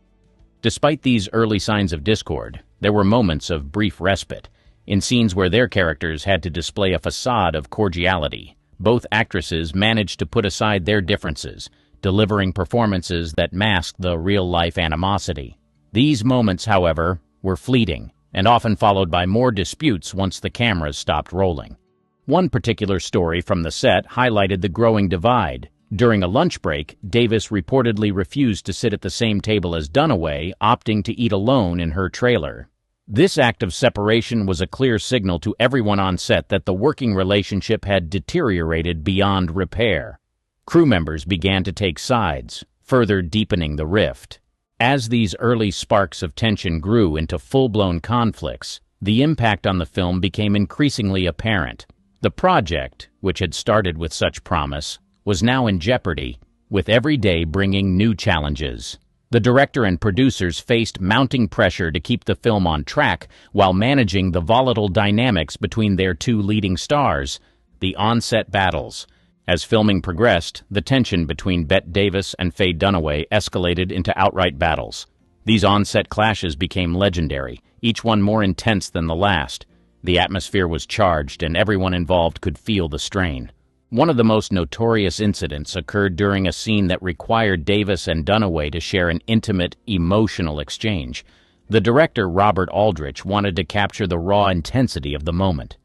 Despite these early signs of discord, there were moments of brief respite. In scenes where their characters had to display a facade of cordiality, both actresses managed to put aside their differences, delivering performances that masked the real-life animosity. These moments, however, were fleeting, and often followed by more disputes once the cameras stopped rolling. One particular story from the set highlighted the growing divide. During a lunch break, Davis reportedly refused to sit at the same table as Dunaway, opting to eat alone in her trailer. This act of separation was a clear signal to everyone on set that the working relationship had deteriorated beyond repair. Crew members began to take sides, further deepening the rift. As these early sparks of tension grew into full-blown conflicts, the impact on the film became increasingly apparent. The project, which had started with such promise, was now in jeopardy, with every day bringing new challenges. The director and producers faced mounting pressure to keep the film on track while managing the volatile dynamics between their two leading stars, the on-set battles. As filming progressed, the tension between Bette Davis and Faye Dunaway escalated into outright battles. These on-set clashes became legendary, each one more intense than the last. The atmosphere was charged, and everyone involved could feel the strain. One of the most notorious incidents occurred during a scene that required Davis and Dunaway to share an intimate, emotional exchange. The director, Robert Aldrich, wanted to capture the raw intensity of the moment.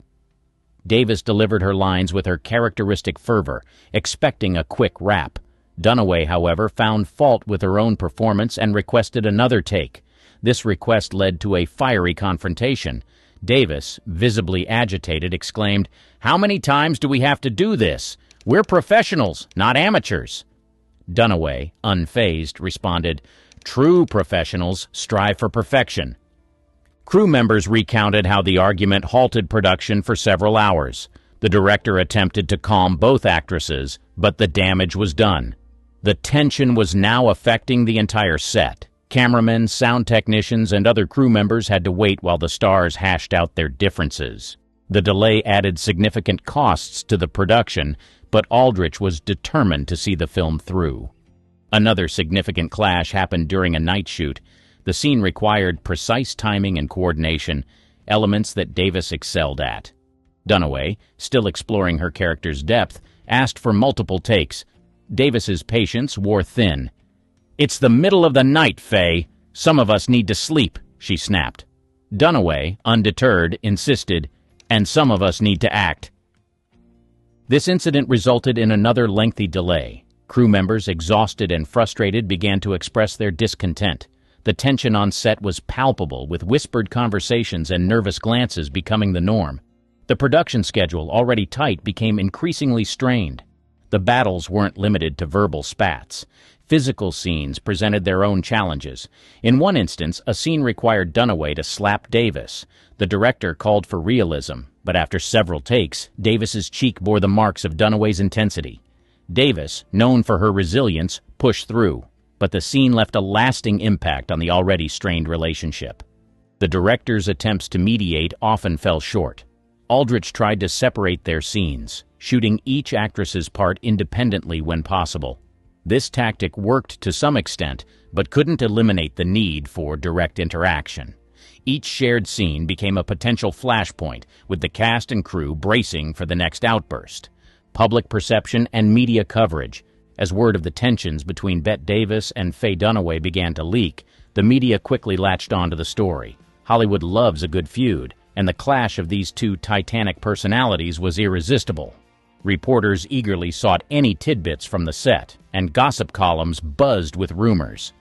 Davis delivered her lines with her characteristic fervor, expecting a quick wrap. Dunaway, however, found fault with her own performance and requested another take. This request led to a fiery confrontation. Davis, visibly agitated, exclaimed, "How many times do we have to do this? We're professionals, not amateurs." Dunaway, unfazed, responded, "True professionals strive for perfection." Crew members recounted how the argument halted production for several hours. The director attempted to calm both actresses, but the damage was done. The tension was now affecting the entire set. Cameramen, sound technicians, and other crew members had to wait while the stars hashed out their differences. The delay added significant costs to the production, but Aldrich was determined to see the film through. Another significant clash happened during a night shoot. The scene required precise timing and coordination, elements that Davis excelled at. Dunaway, still exploring her character's depth, asked for multiple takes. Davis's patience wore thin. "It's the middle of the night, Faye. Some of us need to sleep," she snapped. Dunaway, undeterred, insisted, "And some of us need to act." This incident resulted in another lengthy delay. Crew members, exhausted and frustrated, began to express their discontent. The tension on set was palpable, with whispered conversations and nervous glances becoming the norm. The production schedule, already tight, became increasingly strained. The battles weren't limited to verbal spats. Physical scenes presented their own challenges. In one instance, a scene required Dunaway to slap Davis. The director called for realism, but after several takes, Davis's cheek bore the marks of Dunaway's intensity. Davis, known for her resilience, pushed through, but the scene left a lasting impact on the already strained relationship. The director's attempts to mediate often fell short. Aldrich tried to separate their scenes, shooting each actress's part independently when possible. This tactic worked to some extent, but couldn't eliminate the need for direct interaction. Each shared scene became a potential flashpoint, with the cast and crew bracing for the next outburst. Public perception and media coverage. As word of the tensions between Bette Davis and Faye Dunaway began to leak, the media quickly latched onto the story. Hollywood loves a good feud, and the clash of these two titanic personalities was irresistible. Reporters eagerly sought any tidbits from the set, and gossip columns buzzed with rumors.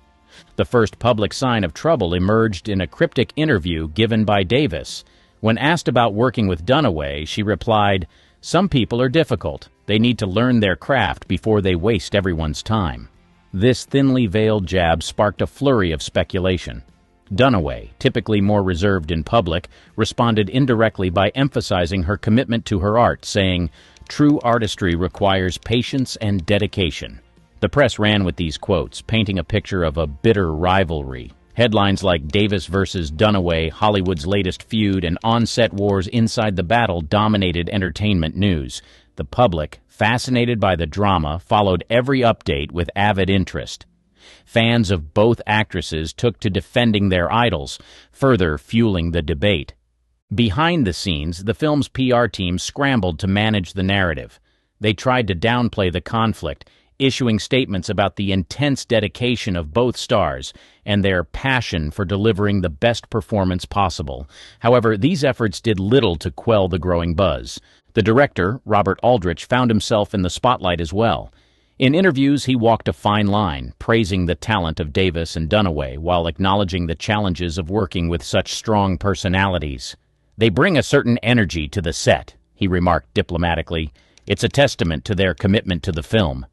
The first public sign of trouble emerged in a cryptic interview given by Davis. When asked about working with Dunaway, she replied, "Some people are difficult. They need to learn their craft before they waste everyone's time." This thinly veiled jab sparked a flurry of speculation. Dunaway, typically more reserved in public, responded indirectly by emphasizing her commitment to her art, saying, "True artistry requires patience and dedication." The press ran with these quotes, painting a picture of a bitter rivalry. Headlines like "Davis versus Dunaway, Hollywood's latest feud," and "On-set wars inside the battle" dominated entertainment news. The public, fascinated by the drama, followed every update with avid interest. Fans of both actresses took to defending their idols, further fueling the debate. Behind the scenes, the film's PR team scrambled to manage the narrative. They tried to downplay the conflict, issuing statements about the intense dedication of both stars and their passion for delivering the best performance possible. However, these efforts did little to quell the growing buzz. The director, Robert Aldrich, found himself in the spotlight as well. In interviews, he walked a fine line, praising the talent of Davis and Dunaway while acknowledging the challenges of working with such strong personalities. "They bring a certain energy to the set," he remarked diplomatically. "It's a testament to their commitment to the film."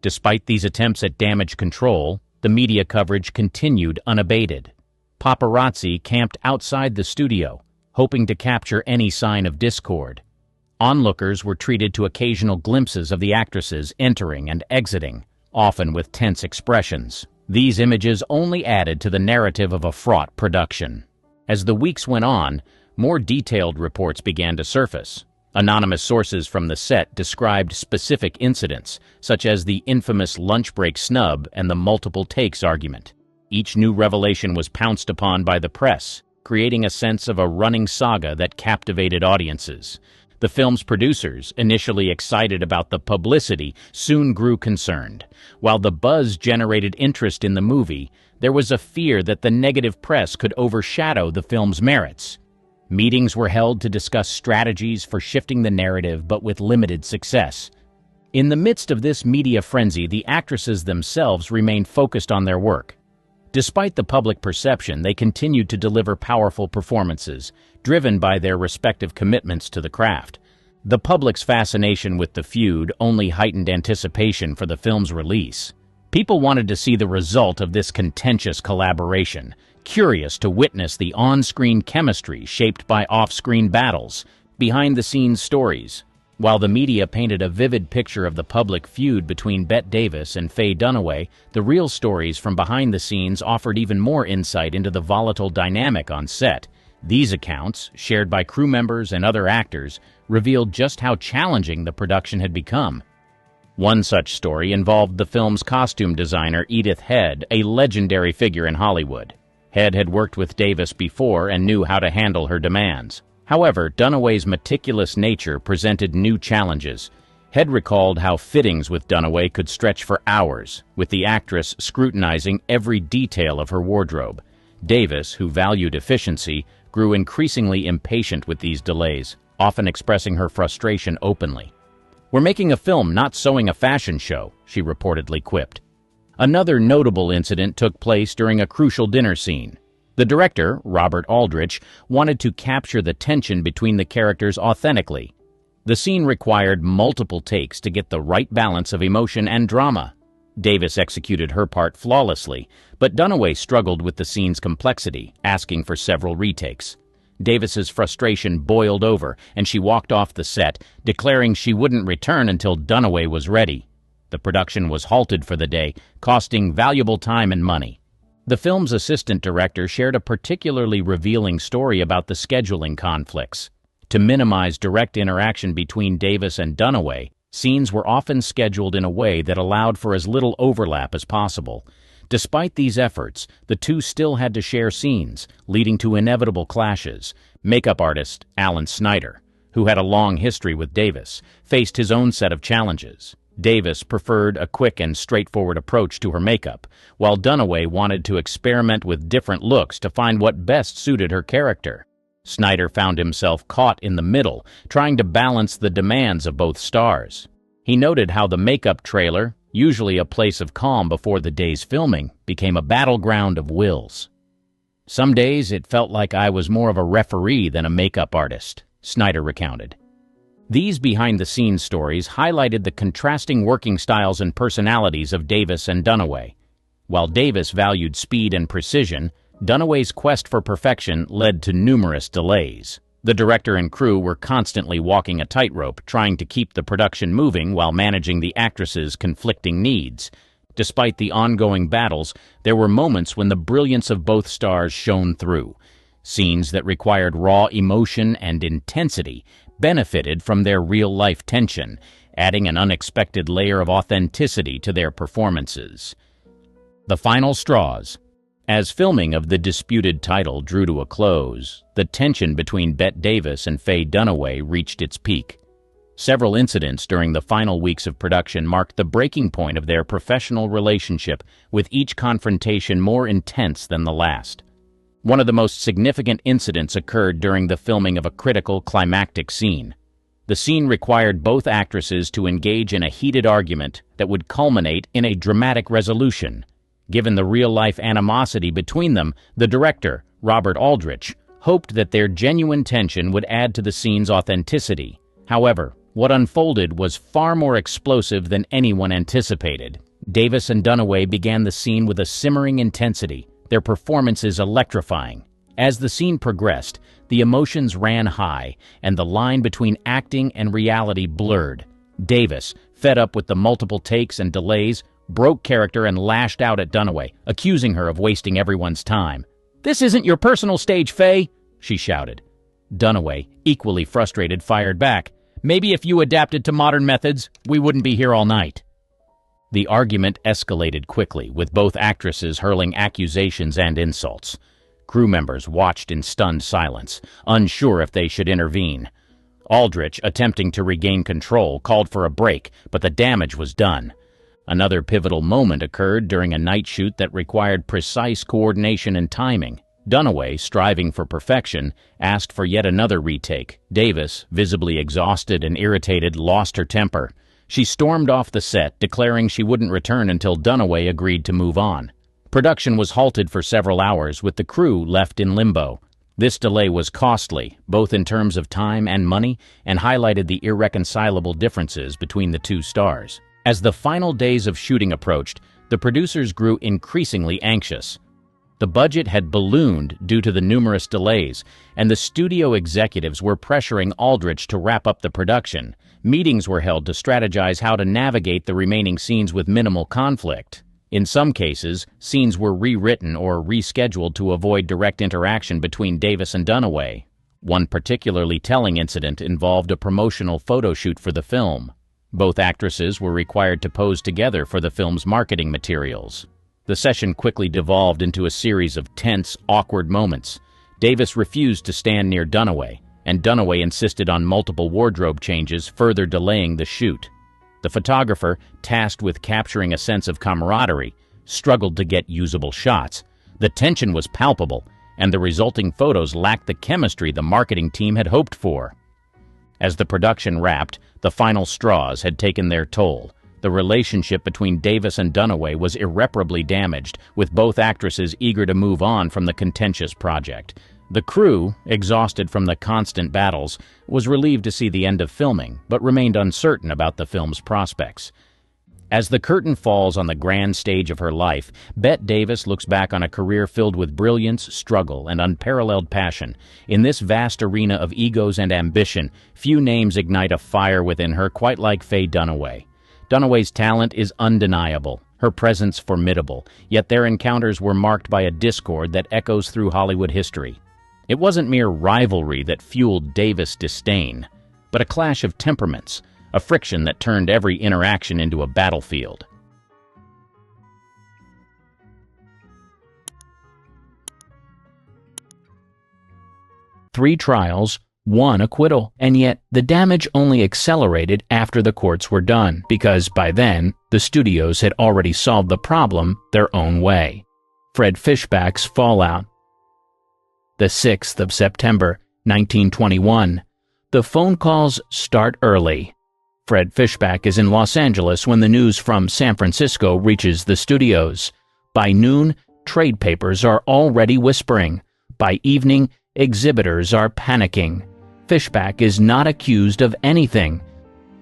Despite these attempts at damage control, the media coverage continued unabated. Paparazzi camped outside the studio, hoping to capture any sign of discord. Onlookers were treated to occasional glimpses of the actresses entering and exiting, often with tense expressions. These images only added to the narrative of a fraught production. As the weeks went on, more detailed reports began to surface. Anonymous sources from the set described specific incidents, such as the infamous lunch break snub and the multiple takes argument. Each new revelation was pounced upon by the press, creating a sense of a running saga that captivated audiences. The film's producers, initially excited about the publicity, soon grew concerned. While the buzz generated interest in the movie, there was a fear that the negative press could overshadow the film's merits. Meetings were held to discuss strategies for shifting the narrative, but with limited success. In the midst of this media frenzy, the actresses themselves remained focused on their work. Despite the public perception, they continued to deliver powerful performances, driven by their respective commitments to the craft. The public's fascination with the feud only heightened anticipation for the film's release. People wanted to see the result of this contentious collaboration, curious to witness the on-screen chemistry shaped by off-screen battles, behind-the-scenes stories. While the media painted a vivid picture of the public feud between Bette Davis and Faye Dunaway, the real stories from behind the scenes offered even more insight into the volatile dynamic on set. These accounts, shared by crew members and other actors, revealed just how challenging the production had become. One such story involved the film's costume designer Edith Head, a legendary figure in Hollywood. Head had worked with Davis before and knew how to handle her demands. However, Dunaway's meticulous nature presented new challenges. Head recalled how fittings with Dunaway could stretch for hours, with the actress scrutinizing every detail of her wardrobe. Davis, who valued efficiency, grew increasingly impatient with these delays, often expressing her frustration openly. "We're making a film, not sewing a fashion show," she reportedly quipped. Another notable incident took place during a crucial dinner scene. The director, Robert Aldrich, wanted to capture the tension between the characters authentically. The scene required multiple takes to get the right balance of emotion and drama. Davis executed her part flawlessly, but Dunaway struggled with the scene's complexity, asking for several retakes. Davis's frustration boiled over, and she walked off the set, declaring she wouldn't return until Dunaway was ready. The production was halted for the day, costing valuable time and money. The film's assistant director shared a particularly revealing story about the scheduling conflicts. To minimize direct interaction between Davis and Dunaway, scenes were often scheduled in a way that allowed for as little overlap as possible. Despite these efforts, the two still had to share scenes, leading to inevitable clashes. Makeup artist Alan Snyder, who had a long history with Davis, faced his own set of challenges. Davis preferred a quick and straightforward approach to her makeup, while Dunaway wanted to experiment with different looks to find what best suited her character. Snyder found himself caught in the middle, trying to balance the demands of both stars. He noted how the makeup trailer, usually a place of calm before the day's filming, became a battleground of wills. "Some days it felt like I was more of a referee than a makeup artist," Snyder recounted. These behind-the-scenes stories highlighted the contrasting working styles and personalities of Davis and Dunaway. While Davis valued speed and precision, Dunaway's quest for perfection led to numerous delays. The director and crew were constantly walking a tightrope, trying to keep the production moving while managing the actresses' conflicting needs. Despite the ongoing battles, there were moments when the brilliance of both stars shone through. Scenes that required raw emotion and intensity benefited from their real-life tension, adding an unexpected layer of authenticity to their performances. The final straws. As filming of the disputed title drew to a close, the tension between Bette Davis and Faye Dunaway reached its peak. Several incidents during the final weeks of production marked the breaking point of their professional relationship, with each confrontation more intense than the last. One of the most significant incidents occurred during the filming of a critical climactic scene. The scene required both actresses to engage in a heated argument that would culminate in a dramatic resolution. Given the real-life animosity between them, the director, Robert Aldrich, hoped that their genuine tension would add to the scene's authenticity. However, what unfolded was far more explosive than anyone anticipated. Davis and Dunaway began the scene with a simmering intensity, their performances electrifying. As the scene progressed, the emotions ran high, and the line between acting and reality blurred. Davis, fed up with the multiple takes and delays, broke character and lashed out at Dunaway, accusing her of wasting everyone's time. "This isn't your personal stage, Faye!" she shouted. Dunaway, equally frustrated, fired back. "Maybe if you adapted to modern methods, we wouldn't be here all night." The argument escalated quickly, with both actresses hurling accusations and insults. Crew members watched in stunned silence, unsure if they should intervene. Aldrich, attempting to regain control, called for a break, but the damage was done. Another pivotal moment occurred during a night shoot that required precise coordination and timing. Dunaway, striving for perfection, asked for yet another retake. Davis, visibly exhausted and irritated, lost her temper. She stormed off the set, declaring she wouldn't return until Dunaway agreed to move on. Production was halted for several hours, with the crew left in limbo. This delay was costly, both in terms of time and money, and highlighted the irreconcilable differences between the two stars. As the final days of shooting approached, the producers grew increasingly anxious. The budget had ballooned due to the numerous delays, and the studio executives were pressuring Aldrich to wrap up the production. Meetings were held to strategize how to navigate the remaining scenes with minimal conflict. In some cases, scenes were rewritten or rescheduled to avoid direct interaction between Davis and Dunaway. One particularly telling incident involved a promotional photo shoot for the film. Both actresses were required to pose together for the film's marketing materials. The session quickly devolved into a series of tense, awkward moments. Davis refused to stand near Dunaway, and Dunaway insisted on multiple wardrobe changes, further delaying the shoot. The photographer, tasked with capturing a sense of camaraderie, struggled to get usable shots. The tension was palpable, and the resulting photos lacked the chemistry the marketing team had hoped for. As the production wrapped, the final straws had taken their toll. The relationship between Davis and Dunaway was irreparably damaged, with both actresses eager to move on from the contentious project. The crew, exhausted from the constant battles, was relieved to see the end of filming, but remained uncertain about the film's prospects. As the curtain falls on the grand stage of her life, Bette Davis looks back on a career filled with brilliance, struggle, and unparalleled passion. In this vast arena of egos and ambition, few names ignite a fire within her quite like Faye Dunaway. Dunaway's talent is undeniable, her presence formidable, yet their encounters were marked by a discord that echoes through Hollywood history. It wasn't mere rivalry that fueled Davis' disdain, but a clash of temperaments, a friction that turned every interaction into a battlefield. Three trials, one acquittal, and yet the damage only accelerated after the courts were done, because by then, the studios had already solved the problem their own way. Fred Fishback's fallout. The 6th of September, 1921. The phone calls start early. Fred Fishback is in Los Angeles when the news from San Francisco reaches the studios. By noon, trade papers are already whispering. By evening, exhibitors are panicking. Fishback is not accused of anything.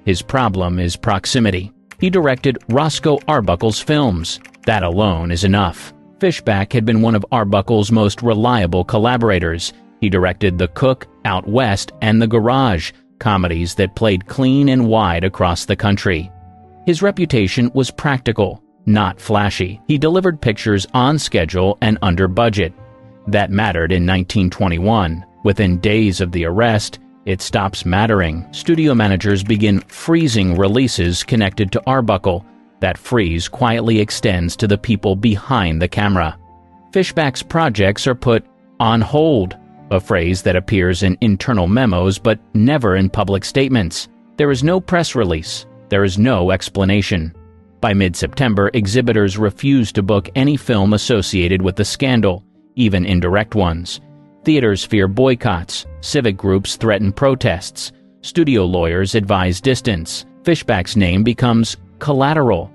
His problem is proximity. He directed Roscoe Arbuckle's films. That alone is enough. Fishback had been one of Arbuckle's most reliable collaborators. He directed The Cook, Out West, and The Garage, comedies that played clean and wide across the country. His reputation was practical, not flashy. He delivered pictures on schedule and under budget. That mattered in 1921. Within days of the arrest, it stops mattering. Studio managers begin freezing releases connected to Arbuckle. That freeze quietly extends to the people behind the camera. Fishback's projects are put on hold, a phrase that appears in internal memos but never in public statements. There is no press release. There is no explanation. By mid-September, exhibitors refuse to book any film associated with the scandal, even indirect ones. Theaters fear boycotts. Civic groups threaten protests. Studio lawyers advise distance. Fishback's name becomes collateral.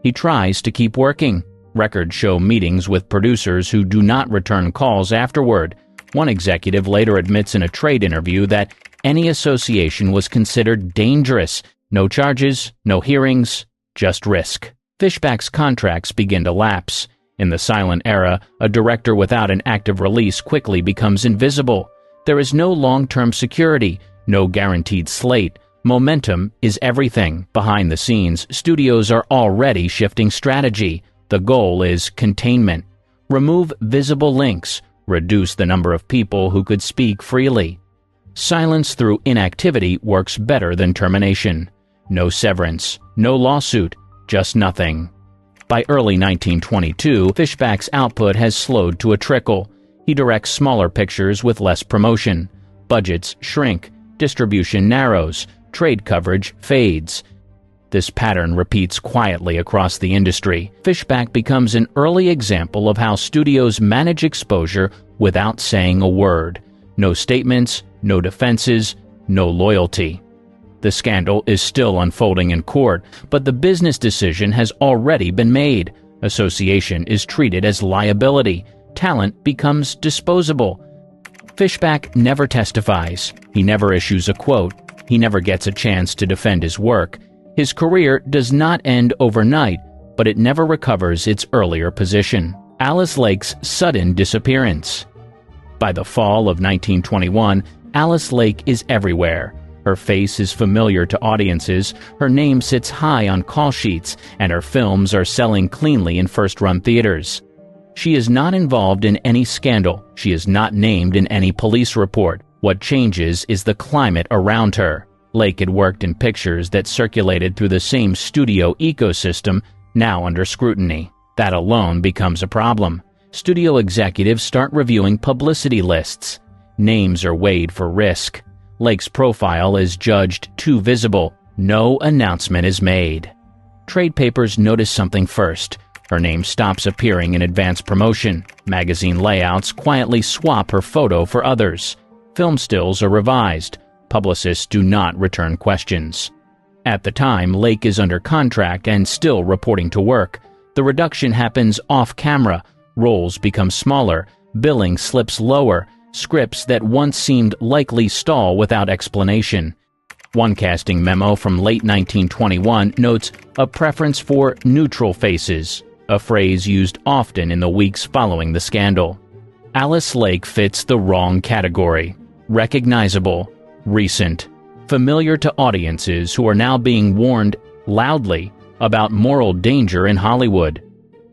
He tries to keep working. Records show meetings with producers who do not return calls afterward. One executive later admits in a trade interview that any association was considered dangerous. No charges, no hearings, just risk. Fishback's contracts begin to lapse. In the silent era, a director without an active release quickly becomes invisible. There is no long-term security, no guaranteed slate. Momentum is everything. Behind the scenes, studios are already shifting strategy. The goal is containment. Remove visible links. Reduce the number of people who could speak freely. Silence through inactivity works better than termination. No severance, no lawsuit, just nothing. By early 1922, Fishback's output has slowed to a trickle. He directs smaller pictures with less promotion. Budgets shrink, distribution narrows, trade coverage fades. This pattern repeats quietly across the industry. Fishback becomes an early example of how studios manage exposure without saying a word. No statements, no defenses, no loyalty. The scandal is still unfolding in court, but the business decision has already been made. Association is treated as liability. Talent becomes disposable. Fishback never testifies. He never issues a quote. He never gets a chance to defend his work. His career does not end overnight, but it never recovers its earlier position. Alice Lake's sudden disappearance. By the fall of 1921, Alice Lake is everywhere. Her face is familiar to audiences, her name sits high on call sheets, and her films are selling cleanly in first-run theaters. She is not involved in any scandal. She is not named in any police report. What changes is the climate around her. Lake had worked in pictures that circulated through the same studio ecosystem, now under scrutiny. That alone becomes a problem. Studio executives start reviewing publicity lists. Names are weighed for risk. Lake's profile is judged too visible. No announcement is made. Trade papers notice something first. Her name stops appearing in advance promotion. Magazine layouts quietly swap her photo for others. Film stills are revised. Publicists do not return questions. At the time, Lake is under contract and still reporting to work. The reduction happens off-camera. Roles become smaller. Billing slips lower. Scripts that once seemed likely stall without explanation. One casting memo from late 1921 notes a preference for neutral faces, a phrase used often in the weeks following the scandal. Alice Lake fits the wrong category. Recognizable, recent, familiar to audiences who are now being warned loudly about moral danger in Hollywood.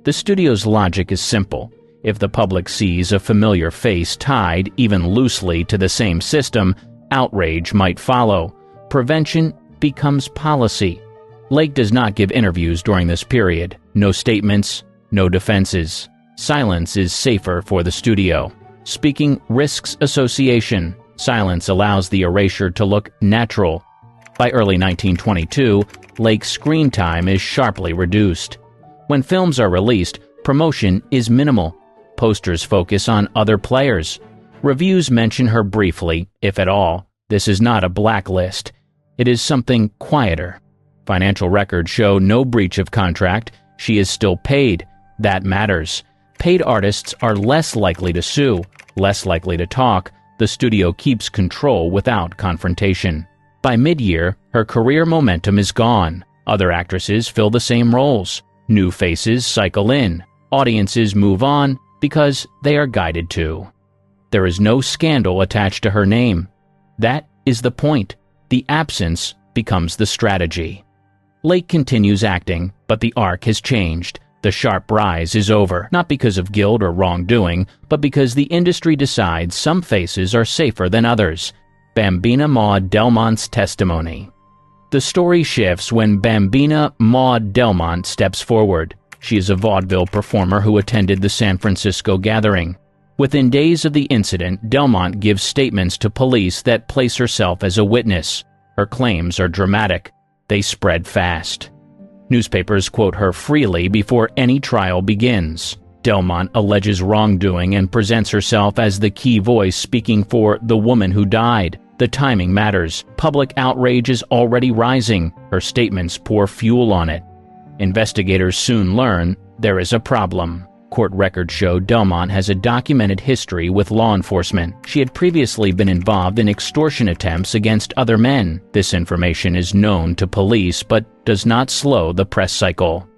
The studio's logic is simple. If the public sees a familiar face tied, even loosely, to the same system, outrage might follow. Prevention becomes policy. Lake does not give interviews during this period. No statements, no defenses. Silence is safer for the studio. Speaking risks association. Silence allows the erasure to look natural. By early 1922, Lake's screen time is sharply reduced. When films are released, promotion is minimal. Posters focus on other players. Reviews mention her briefly, if at all. This is not a blacklist. It is something quieter. Financial records show no breach of contract. She is still paid. That matters. Paid artists are less likely to sue, less likely to talk. The studio keeps control without confrontation. By mid-year, her career momentum is gone. Other actresses fill the same roles. New faces cycle in. Audiences move on because they are guided to. There is no scandal attached to her name. That is the point. The absence becomes the strategy. Lake continues acting, but the arc has changed. The sharp rise is over, not because of guilt or wrongdoing, but because the industry decides some faces are safer than others. Bambina Maud Delmont's testimony. The story shifts when Bambina Maud Delmont steps forward. She is a vaudeville performer who attended the San Francisco gathering. Within days of the incident, Delmont gives statements to police that place herself as a witness. Her claims are dramatic. They spread fast. Newspapers quote her freely before any trial begins. Delmont alleges wrongdoing and presents herself as the key voice speaking for the woman who died. The timing matters. Public outrage is already rising. Her statements pour fuel on it. Investigators soon learn there is a problem. Court records show Delmont has a documented history with law enforcement. She had previously been involved in extortion attempts against other men. This information is known to police but does not slow the press cycle.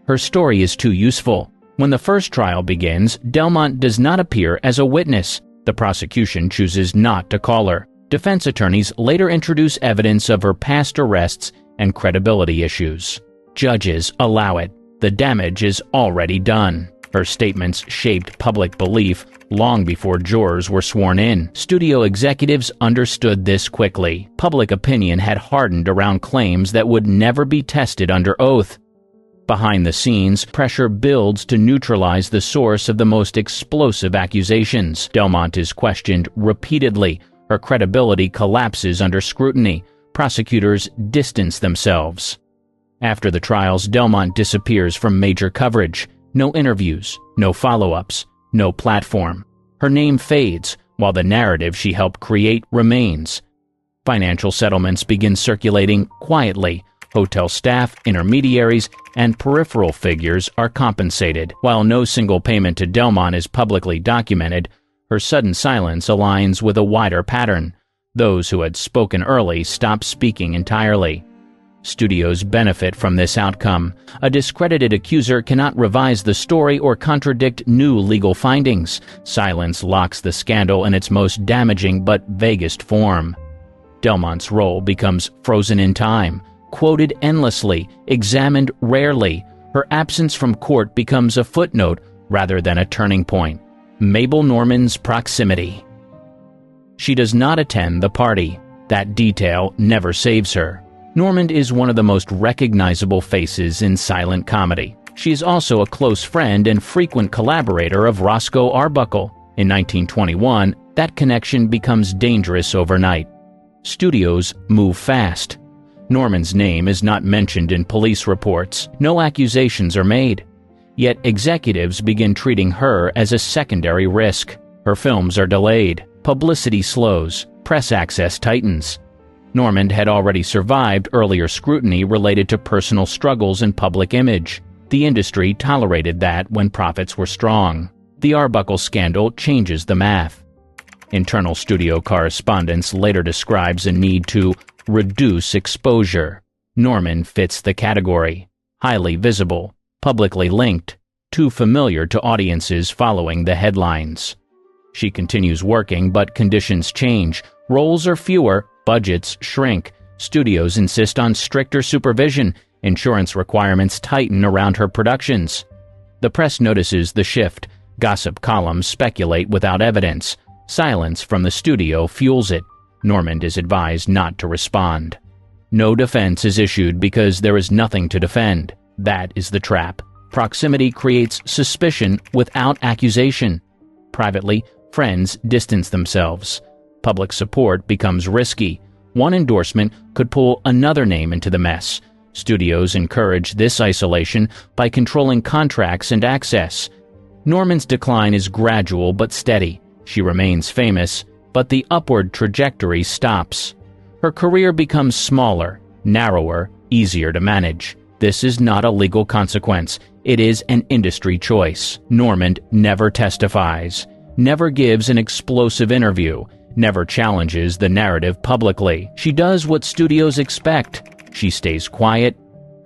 Her story is too useful. When the first trial begins, Delmont does not appear as a witness. The prosecution chooses not to call her. Defense attorneys later introduce evidence of her past arrests and credibility issues. Judges allow it. The damage is already done. Her statements shaped public belief long before jurors were sworn in. Studio executives understood this quickly. Public opinion had hardened around claims that would never be tested under oath. Behind the scenes, pressure builds to neutralize the source of the most explosive accusations. Delmont is questioned repeatedly. Her credibility collapses under scrutiny. Prosecutors distance themselves. After the trials, Delmont disappears from major coverage. No interviews, no follow-ups, no platform. Her name fades, while the narrative she helped create remains. Financial settlements begin circulating quietly. Hotel staff, intermediaries, and peripheral figures are compensated. While no single payment to Delmont is publicly documented, her sudden silence aligns with a wider pattern. Those who had spoken early stop speaking entirely. Studios benefit from this outcome. A discredited accuser cannot revise the story or contradict new legal findings. Silence locks the scandal in its most damaging but vaguest form. Delmont's role becomes frozen in time, quoted endlessly, examined rarely. Her absence from court becomes a footnote rather than a turning point. Mabel Norman's proximity. She does not attend the party. That detail never saves her. Normand is one of the most recognizable faces in silent comedy. She is also a close friend and frequent collaborator of Roscoe Arbuckle. In 1921, that connection becomes dangerous overnight. Studios move fast. Normand's name is not mentioned in police reports. No accusations are made. Yet executives begin treating her as a secondary risk. Her films are delayed. Publicity slows. Press access tightens. Normand had already survived earlier scrutiny related to personal struggles and public image. The industry tolerated that when profits were strong. The Arbuckle scandal changes the math. Internal studio correspondence later describes a need to reduce exposure. Normand fits the category. Highly visible, publicly linked, too familiar to audiences following the headlines. She continues working, but conditions change. Roles are fewer. Budgets shrink. Studios insist on stricter supervision. Insurance requirements tighten around her productions. The press notices the shift. Gossip columns speculate without evidence. Silence from the studio fuels it. Normand is advised not to respond. No defense is issued because there is nothing to defend. That is the trap. Proximity creates suspicion without accusation. Privately, friends distance themselves. Public support becomes risky. One endorsement could pull another name into the mess. Studios encourage this isolation by controlling contracts and access. Normand's decline is gradual but steady. She remains famous, but the upward trajectory stops. Her career becomes smaller, narrower, easier to manage. This is not a legal consequence. It is an industry choice. Normand never testifies, never gives an explosive interview, never challenges the narrative publicly. She does what studios expect. She stays quiet.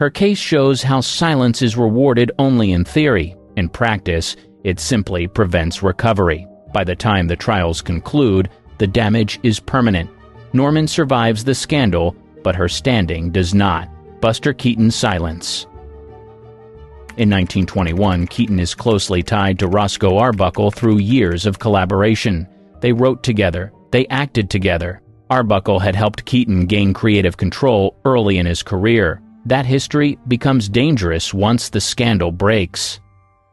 Her case shows how silence is rewarded only in theory. In practice, it simply prevents recovery. By the time the trials conclude, the damage is permanent. Normand survives the scandal, but her standing does not. Buster Keaton's silence. In 1921, Keaton is closely tied to Roscoe Arbuckle through years of collaboration. They wrote together. They acted together. Arbuckle had helped Keaton gain creative control early in his career. That history becomes dangerous once the scandal breaks.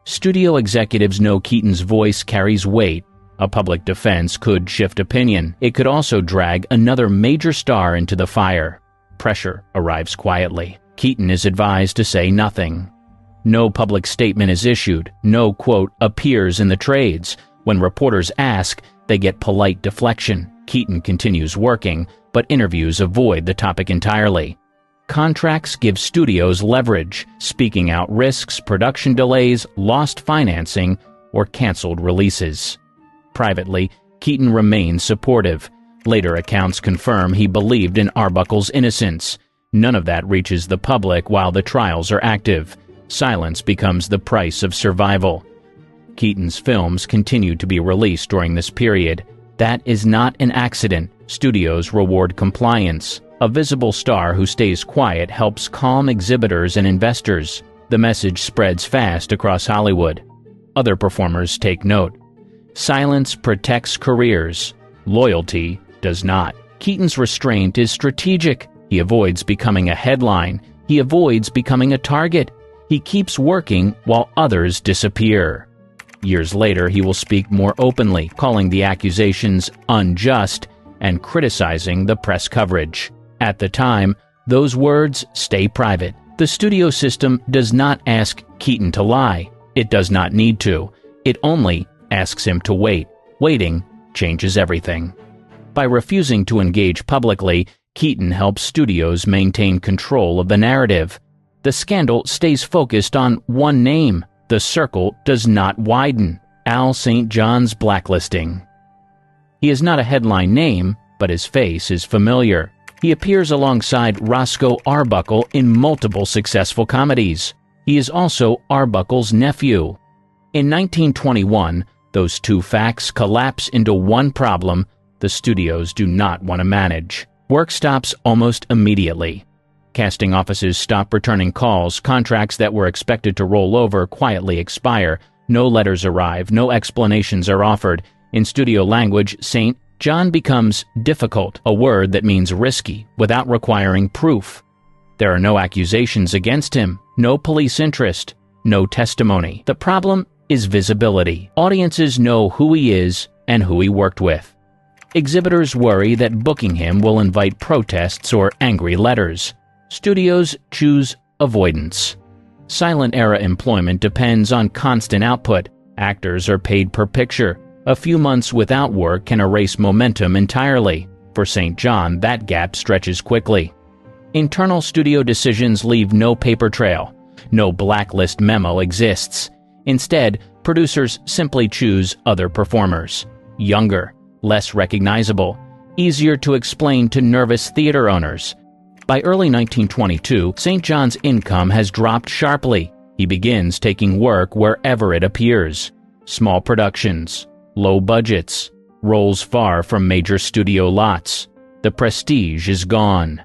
Studio executives know Keaton's voice carries weight. A public defense could shift opinion. It could also drag another major star into the fire. Pressure arrives quietly. Keaton is advised to say nothing. No public statement is issued. No quote appears in the trades. When reporters ask, they get polite deflection. Keaton continues working, but interviews avoid the topic entirely. Contracts give studios leverage. Speaking out risks production delays, lost financing, or canceled releases. Privately, Keaton remains supportive. Later accounts confirm he believed in Arbuckle's innocence. None of that reaches the public while the trials are active. Silence becomes the price of survival. Keaton's films continued to be released during this period. That is not an accident. Studios reward compliance. A visible star who stays quiet helps calm exhibitors and investors. The message spreads fast across Hollywood. Other performers take note. Silence protects careers. Loyalty does not. Keaton's restraint is strategic. He avoids becoming a headline. He avoids becoming a target. He keeps working while others disappear. Years later, he will speak more openly, calling the accusations unjust and criticizing the press coverage. At the time, those words stay private. The studio system does not ask Keaton to lie. It does not need to. It only asks him to wait. Waiting changes everything. By refusing to engage publicly, Keaton helps studios maintain control of the narrative. The scandal stays focused on one name. The circle does not widen. Al St. John's blacklisting. He is not a headline name, but his face is familiar. He appears alongside Roscoe Arbuckle in multiple successful comedies. He is also Arbuckle's nephew. In 1921, those two facts collapse into one problem the studios do not want to manage. Work stops almost immediately. Casting offices stop returning calls, contracts that were expected to roll over quietly expire, no letters arrive, no explanations are offered. In studio language, St. John becomes difficult, a word that means risky, without requiring proof. There are no accusations against him, no police interest, no testimony. The problem is visibility. Audiences know who he is and who he worked with. Exhibitors worry that booking him will invite protests or angry letters. Studios choose avoidance. Silent-era employment depends on constant output. Actors are paid per picture. A few months without work can erase momentum entirely. For St. John, that gap stretches quickly. Internal studio decisions leave no paper trail. No blacklist memo exists. Instead, producers simply choose other performers. Younger, less recognizable, easier to explain to nervous theater owners. By early 1922, St. John's income has dropped sharply. He begins taking work wherever it appears. Small productions, low budgets, roles far from major studio lots. The prestige is gone.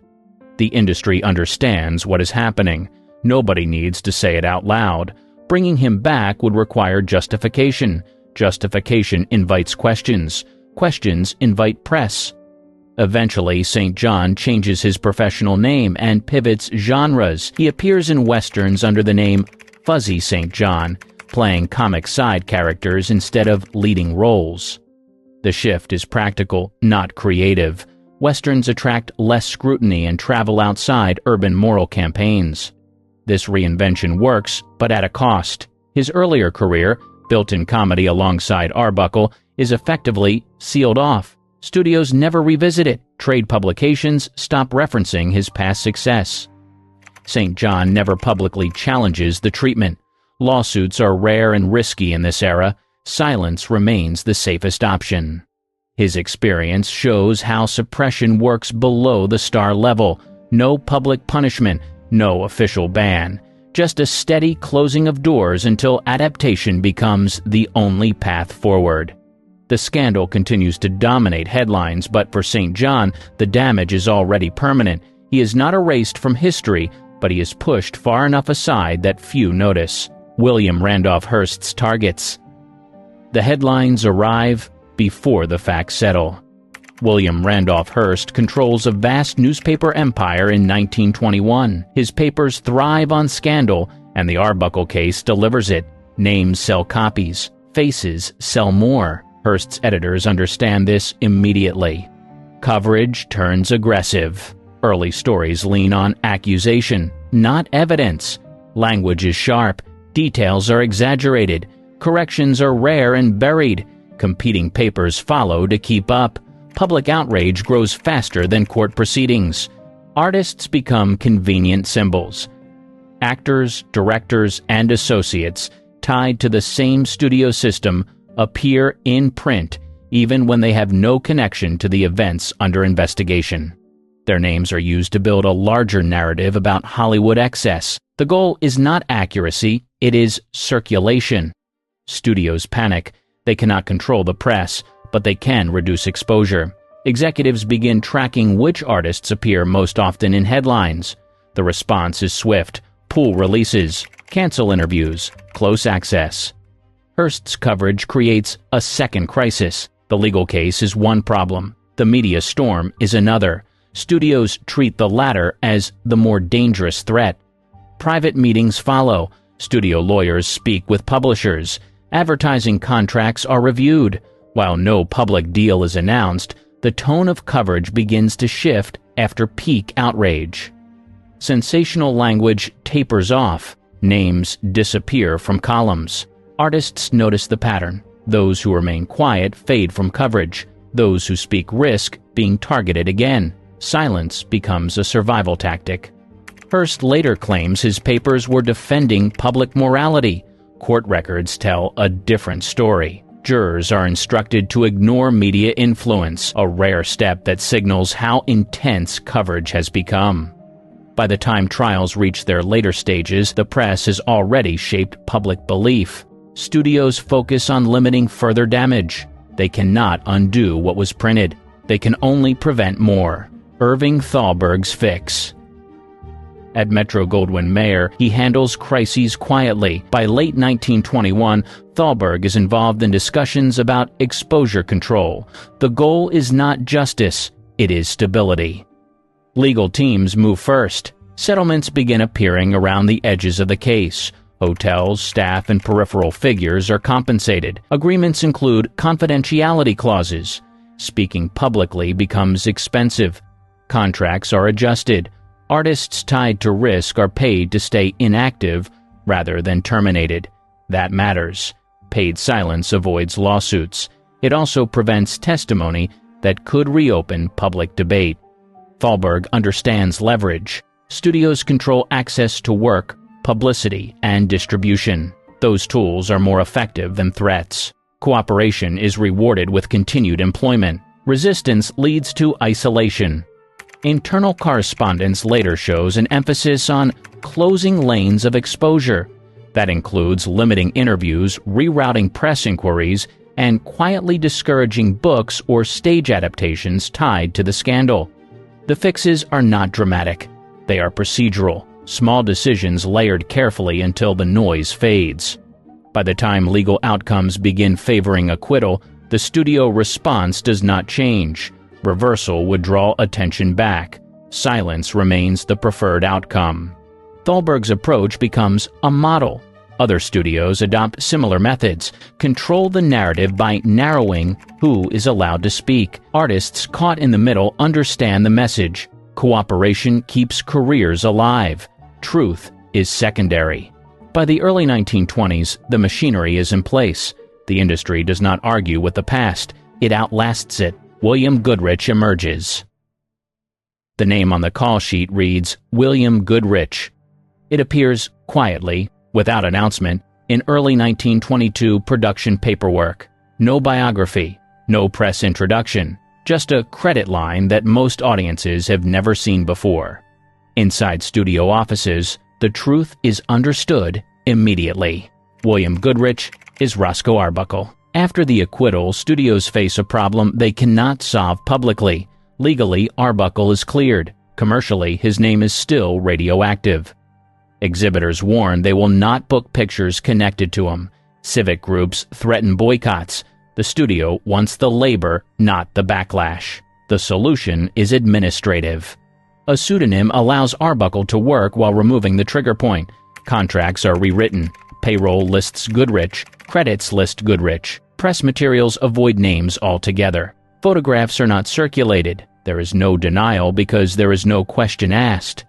The industry understands what is happening. Nobody needs to say it out loud. Bringing him back would require justification. Justification invites questions. Questions invite press. Eventually, St. John changes his professional name and pivots genres. He appears in westerns under the name Fuzzy St. John, playing comic side characters instead of leading roles. The shift is practical, not creative. Westerns attract less scrutiny and travel outside urban moral campaigns. This reinvention works, but at a cost. His earlier career, built in comedy alongside Arbuckle, is effectively sealed off. Studios never revisit it. Trade publications stop referencing his past success. St. John never publicly challenges the treatment. Lawsuits are rare and risky in this era. Silence remains the safest option. His experience shows how suppression works below the star level. No public punishment, no official ban. Just a steady closing of doors until adaptation becomes the only path forward. The scandal continues to dominate headlines, but for St. John, the damage is already permanent. He is not erased from history, but he is pushed far enough aside that few notice. William Randolph Hearst's targets. The headlines arrive before the facts settle. William Randolph Hearst controls a vast newspaper empire in 1921. His papers thrive on scandal, and the Arbuckle case delivers it. Names sell copies. Faces sell more. Hearst's editors understand this immediately. Coverage turns aggressive. Early stories lean on accusation, not evidence. Language is sharp. Details are exaggerated. Corrections are rare and buried. Competing papers follow to keep up. Public outrage grows faster than court proceedings. Artists become convenient symbols. Actors, directors, and associates, tied to the same studio system, appear in print even when they have no connection to the events under investigation. Their names are used to build a larger narrative about Hollywood excess. The goal is not accuracy, it is circulation. Studios panic. They cannot control the press, but they can reduce exposure. Executives begin tracking which artists appear most often in headlines. The response is swift: pull releases, cancel interviews, close access. Hearst's coverage creates a second crisis. The legal case is one problem. The media storm is another. Studios treat the latter as the more dangerous threat. Private meetings follow. Studio lawyers speak with publishers. Advertising contracts are reviewed. While no public deal is announced, the tone of coverage begins to shift after peak outrage. Sensational language tapers off. Names disappear from columns. Artists notice the pattern. Those who remain quiet fade from coverage. Those who speak risk being targeted again. Silence becomes a survival tactic. Hearst later claims his papers were defending public morality. Court records tell a different story. Jurors are instructed to ignore media influence, a rare step that signals how intense coverage has become. By the time trials reach their later stages, the press has already shaped public belief. Studios focus on limiting further damage. They cannot undo what was printed. They can only prevent more. Irving Thalberg's fix. At Metro-Goldwyn-Mayer, he handles crises quietly. By late 1921, Thalberg is involved in discussions about exposure control. The goal is not justice, it is stability. Legal teams move first. Settlements begin appearing around the edges of the case. Hotels, staff, and peripheral figures are compensated. Agreements include confidentiality clauses. Speaking publicly becomes expensive. Contracts are adjusted. Artists tied to risk are paid to stay inactive rather than terminated. That matters. Paid silence avoids lawsuits. It also prevents testimony that could reopen public debate. Thalberg understands leverage. Studios control access to work, publicity, and distribution. Those tools are more effective than threats. Cooperation is rewarded with continued employment. Resistance leads to isolation. Internal correspondence later shows an emphasis on closing lanes of exposure. That includes limiting interviews, rerouting press inquiries, and quietly discouraging books or stage adaptations tied to the scandal. The fixes are not dramatic. They are procedural, small decisions layered carefully until the noise fades. By the time legal outcomes begin favoring acquittal, the studio response does not change. Reversal would draw attention back. Silence remains the preferred outcome. Thalberg's approach becomes a model. Other studios adopt similar methods, control the narrative by narrowing who is allowed to speak. Artists caught in the middle understand the message. Cooperation keeps careers alive. Truth is secondary. By the early 1920s, the machinery is in place. The industry does not argue with the past. It outlasts it. William Goodrich emerges. The name on the call sheet reads William Goodrich. It appears quietly, without announcement, in early 1922 production paperwork. No biography, no press introduction, just a credit line that most audiences have never seen before. Inside studio offices, the truth is understood immediately. William Goodrich is Roscoe Arbuckle. After the acquittal, studios face a problem they cannot solve publicly. Legally, Arbuckle is cleared. Commercially, his name is still radioactive. Exhibitors warn they will not book pictures connected to him. Civic groups threaten boycotts. The studio wants the labor, not the backlash. The solution is administrative. A pseudonym allows Arbuckle to work while removing the trigger point. Contracts are rewritten. Payroll lists Goodrich. Credits list Goodrich. Press materials avoid names altogether. Photographs are not circulated. There is no denial because there is no question asked.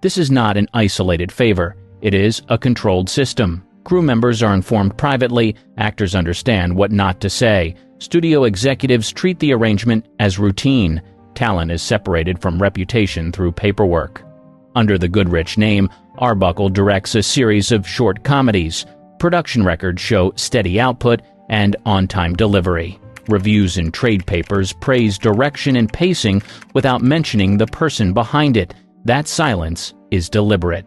This is not an isolated favor. It is a controlled system. Crew members are informed privately. Actors understand what not to say. Studio executives treat the arrangement as routine. Talent is separated from reputation through paperwork. Under the Goodrich name, Arbuckle directs a series of short comedies. Production records show steady output and on-time delivery. Reviews in trade papers praise direction and pacing without mentioning the person behind it. That silence is deliberate.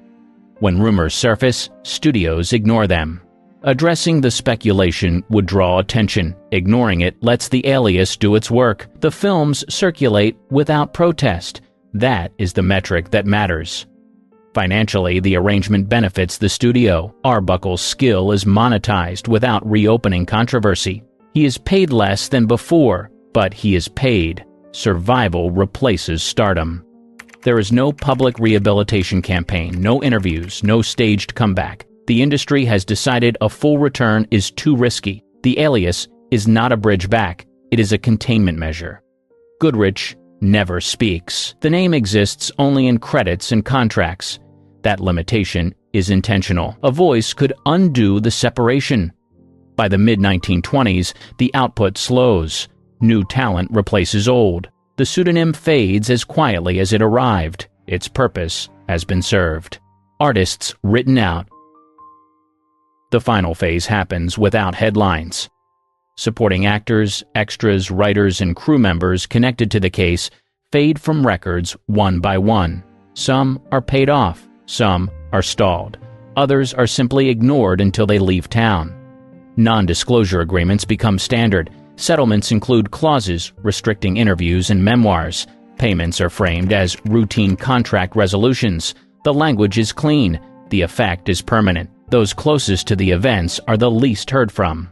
When rumors surface, studios ignore them. Addressing the speculation would draw attention. Ignoring it lets the alias do its work. The films circulate without protest. That is the metric that matters. Financially, the arrangement benefits the studio. Arbuckle's skill is monetized without reopening controversy. He is paid less than before, but he is paid. Survival replaces stardom. There is no public rehabilitation campaign, no interviews, no staged comeback. The industry has decided a full return is too risky. The alias is not a bridge back. It is a containment measure. Goodrich never speaks. The name exists only in credits and contracts. That limitation is intentional. A voice could undo the separation. By the mid-1920s, the output slows. New talent replaces old. The pseudonym fades as quietly as it arrived. Its purpose has been served. Artists written out. The final phase happens without headlines. Supporting actors, extras, writers, and crew members connected to the case fade from records one by one. Some are paid off, some are stalled. Others are simply ignored until they leave town. Non-disclosure agreements become standard. Settlements include clauses restricting interviews and memoirs. Payments are framed as routine contract resolutions. The language is clean. The effect is permanent. Those closest to the events are the least heard from.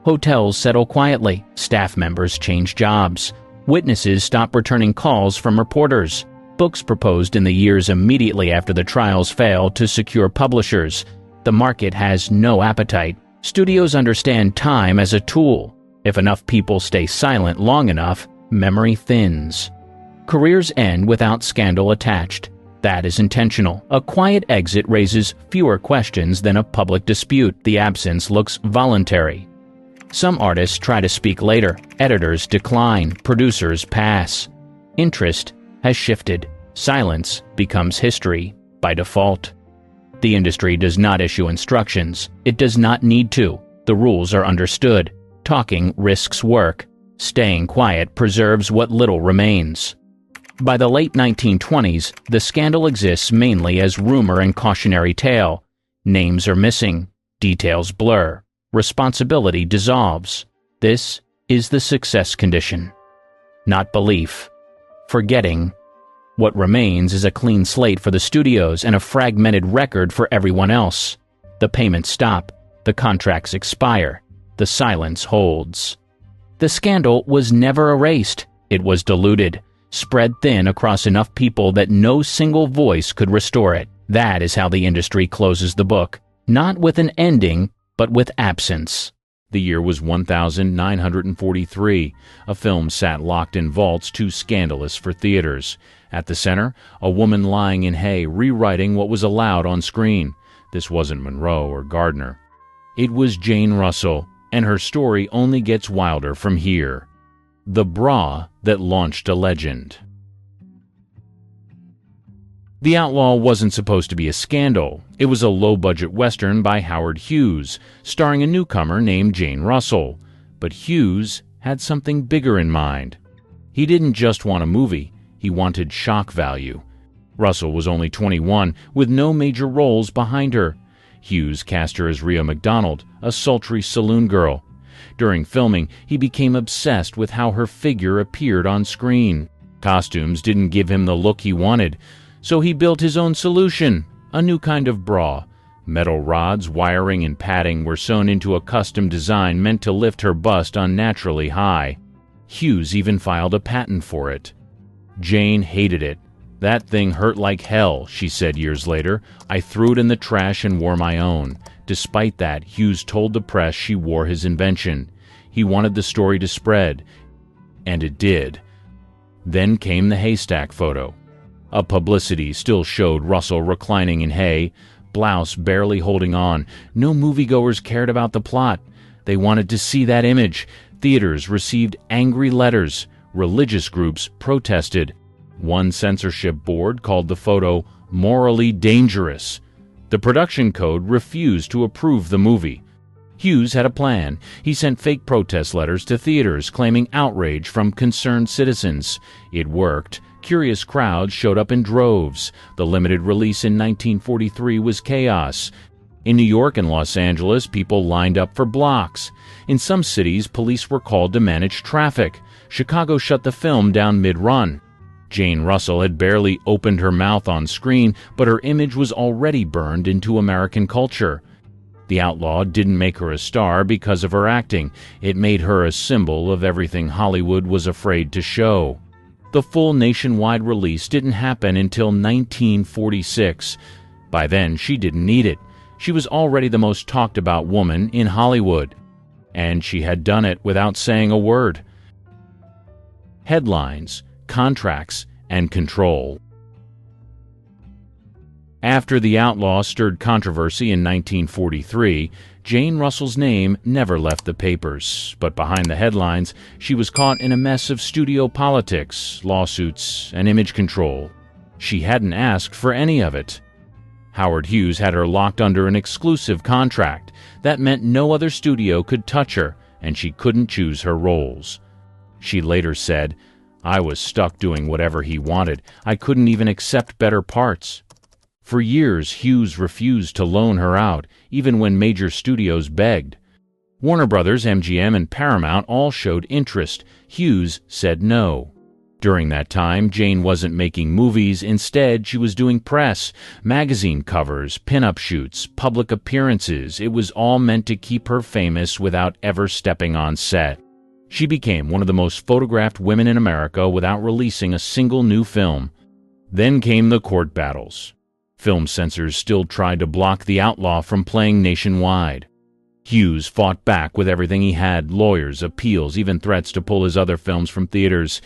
Hotels settle quietly. Staff members change jobs. Witnesses stop returning calls from reporters. Books proposed in the years immediately after the trials fail to secure publishers. The market has no appetite. Studios understand time as a tool. If enough people stay silent long enough, memory thins. Careers end without scandal attached. That is intentional. A quiet exit raises fewer questions than a public dispute. The absence looks voluntary. Some artists try to speak later. Editors decline. Producers pass. Interest has shifted. Silence becomes history by default. The industry does not issue instructions. It does not need to. The rules are understood. Talking risks work. Staying quiet preserves what little remains. By the late 1920s, the scandal exists mainly as rumor and cautionary tale. Names are missing. Details blur. Responsibility dissolves. This is the success condition. Not belief. Forgetting. What remains is a clean slate for the studios and a fragmented record for everyone else. The payments stop. The contracts expire. The silence holds. The scandal was never erased. It was diluted, spread thin across enough people that no single voice could restore it. That is how the industry closes the book. Not with an ending, but with absence. The year was 1943. A film sat locked in vaults too scandalous for theaters. At the center, a woman lying in hay rewriting what was allowed on screen. This wasn't Monroe or Gardner. It was Jane Russell, and her story only gets wilder from here. The bra that launched a legend. The Outlaw wasn't supposed to be a scandal. It was a low-budget Western by Howard Hughes, starring a newcomer named Jane Russell. But Hughes had something bigger in mind. He didn't just want a movie, he wanted shock value. Russell was only 21, with no major roles behind her. Hughes cast her as Rhea McDonald, a sultry saloon girl. During filming, he became obsessed with how her figure appeared on screen. Costumes didn't give him the look he wanted, so he built his own solution, a new kind of bra. Metal rods, wiring, and padding were sewn into a custom design meant to lift her bust unnaturally high. Hughes even filed a patent for it. Jane hated it. "That thing hurt like hell," she said years later. "I threw it in the trash and wore my own." Despite that, Hughes told the press she wore his invention. He wanted the story to spread, and it did. Then came the haystack photo. A publicity still showed Russell reclining in hay, blouse barely holding on. No moviegoers cared about the plot. They wanted to see that image. Theaters received angry letters. Religious groups protested. One censorship board called the photo morally dangerous. The production code refused to approve the movie. Hughes had a plan. He sent fake protest letters to theaters claiming outrage from concerned citizens. It worked. Curious crowds showed up in droves. The limited release in 1943 was chaos. In New York and Los Angeles, people lined up for blocks. In some cities, police were called to manage traffic. Chicago shut the film down mid-run. Jane Russell had barely opened her mouth on screen, but her image was already burned into American culture. The Outlaw didn't make her a star because of her acting. It made her a symbol of everything Hollywood was afraid to show. The full nationwide release didn't happen until 1946. By then, she didn't need it. She was already the most talked about woman in Hollywood. And she had done it without saying a word. Headlines, contracts, and control. After The Outlaw stirred controversy in 1943, Jane Russell's name never left the papers, but behind the headlines, she was caught in a mess of studio politics, lawsuits, and image control. She hadn't asked for any of it. Howard Hughes had her locked under an exclusive contract. That meant no other studio could touch her, and she couldn't choose her roles. She later said, "I was stuck doing whatever he wanted. I couldn't even accept better parts." For years, Hughes refused to loan her out, even when major studios begged. Warner Brothers, MGM, and Paramount all showed interest. Hughes said no. During that time, Jane wasn't making movies. Instead, she was doing press, magazine covers, pin-up shoots, public appearances. It was all meant to keep her famous without ever stepping on set. She became one of the most photographed women in America without releasing a single new film. Then came the court battles. Film censors still tried to block The Outlaw from playing nationwide. Hughes fought back with everything he had, lawyers, appeals, even threats to pull his other films from theaters.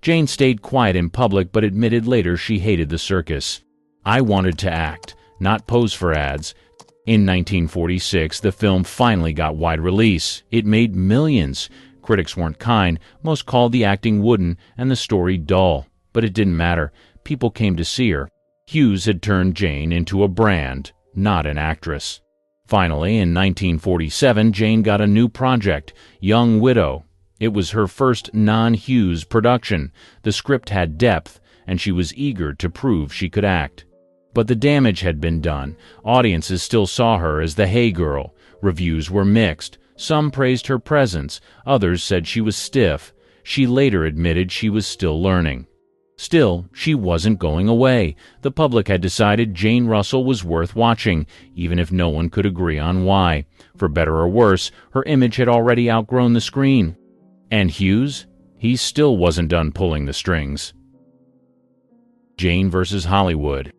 Jane stayed quiet in public but admitted later she hated the circus. "I wanted to act, not pose for ads." In 1946, the film finally got wide release. It made millions. Critics weren't kind. Most called the acting wooden and the story dull. But it didn't matter. People came to see her. Hughes had turned Jane into a brand, not an actress. Finally, in 1947, Jane got a new project, Young Widow. It was her first non-Hughes production. The script had depth, and she was eager to prove she could act. But the damage had been done. Audiences still saw her as the hey girl. Reviews were mixed. Some praised her presence. Others said she was stiff. She later admitted she was still learning. Still, she wasn't going away. The public had decided Jane Russell was worth watching, even if no one could agree on why. For better or worse, her image had already outgrown the screen. And Hughes? He still wasn't done pulling the strings. Jane versus Hollywood.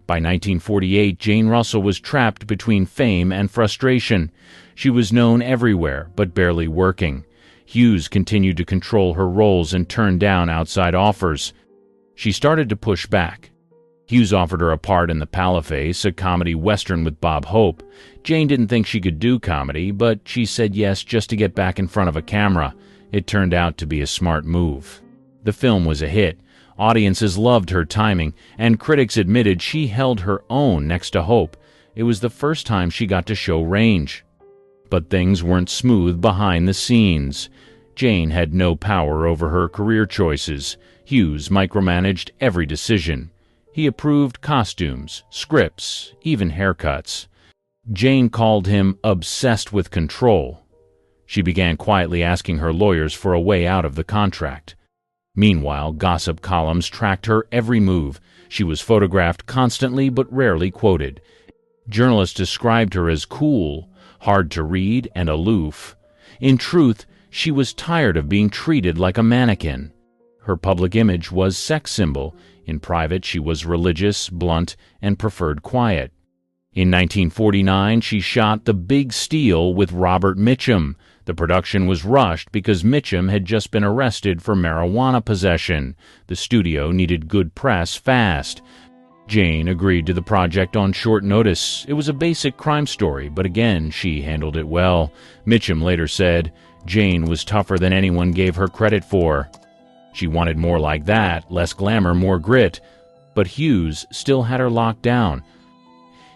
By 1948, Jane Russell was trapped between fame and frustration. She was known everywhere, but barely working. Hughes continued to control her roles and turn down outside offers. She started to push back. Hughes offered her a part in The Paleface, a comedy western with Bob Hope. Jane didn't think she could do comedy, but she said yes just to get back in front of a camera. It turned out to be a smart move. The film was a hit. Audiences loved her timing, and critics admitted she held her own next to Hope. It was the first time she got to show range. But things weren't smooth behind the scenes. Jane had no power over her career choices. Hughes micromanaged every decision. He approved costumes, scripts, even haircuts. Jane called him obsessed with control. She began quietly asking her lawyers for a way out of the contract. Meanwhile, gossip columns tracked her every move. She was photographed constantly but rarely quoted. Journalists described her as cool, hard to read, and aloof. In truth, she was tired of being treated like a mannequin. Her public image was sex symbol. In private, she was religious, blunt, and preferred quiet. In 1949, she shot The Big Steal with Robert Mitchum. The production was rushed because Mitchum had just been arrested for marijuana possession. The studio needed good press fast. Jane agreed to the project on short notice. It was a basic crime story, but again, she handled it well. Mitchum later said, "Jane was tougher than anyone gave her credit for." She wanted more like that, less glamour, more grit. But Hughes still had her locked down.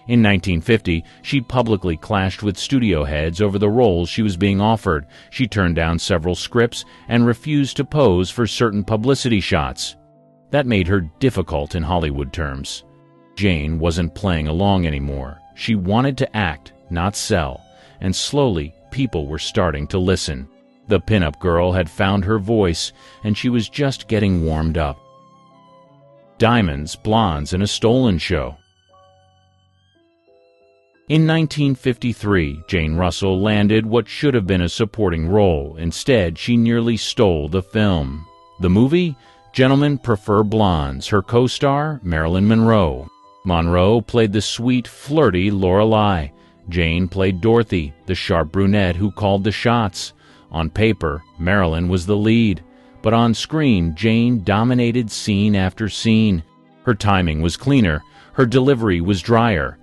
In 1950, she publicly clashed with studio heads over the roles she was being offered. She turned down several scripts and refused to pose for certain publicity shots. That made her difficult in Hollywood terms. Jane wasn't playing along anymore. She wanted to act, not sell, and slowly people were starting to listen. The pinup girl had found her voice, and she was just getting warmed up. Diamonds, Blondes, and a Stolen Show. In 1953, Jane Russell landed what should have been a supporting role. Instead, she nearly stole the film. The movie? Gentlemen Prefer Blondes. Her co-star? Marilyn Monroe. Monroe played the sweet, flirty Lorelei. Jane played Dorothy, the sharp brunette who called the shots. On paper, Marilyn was the lead, but on screen, Jane dominated scene after scene. Her timing was cleaner. Her delivery was drier.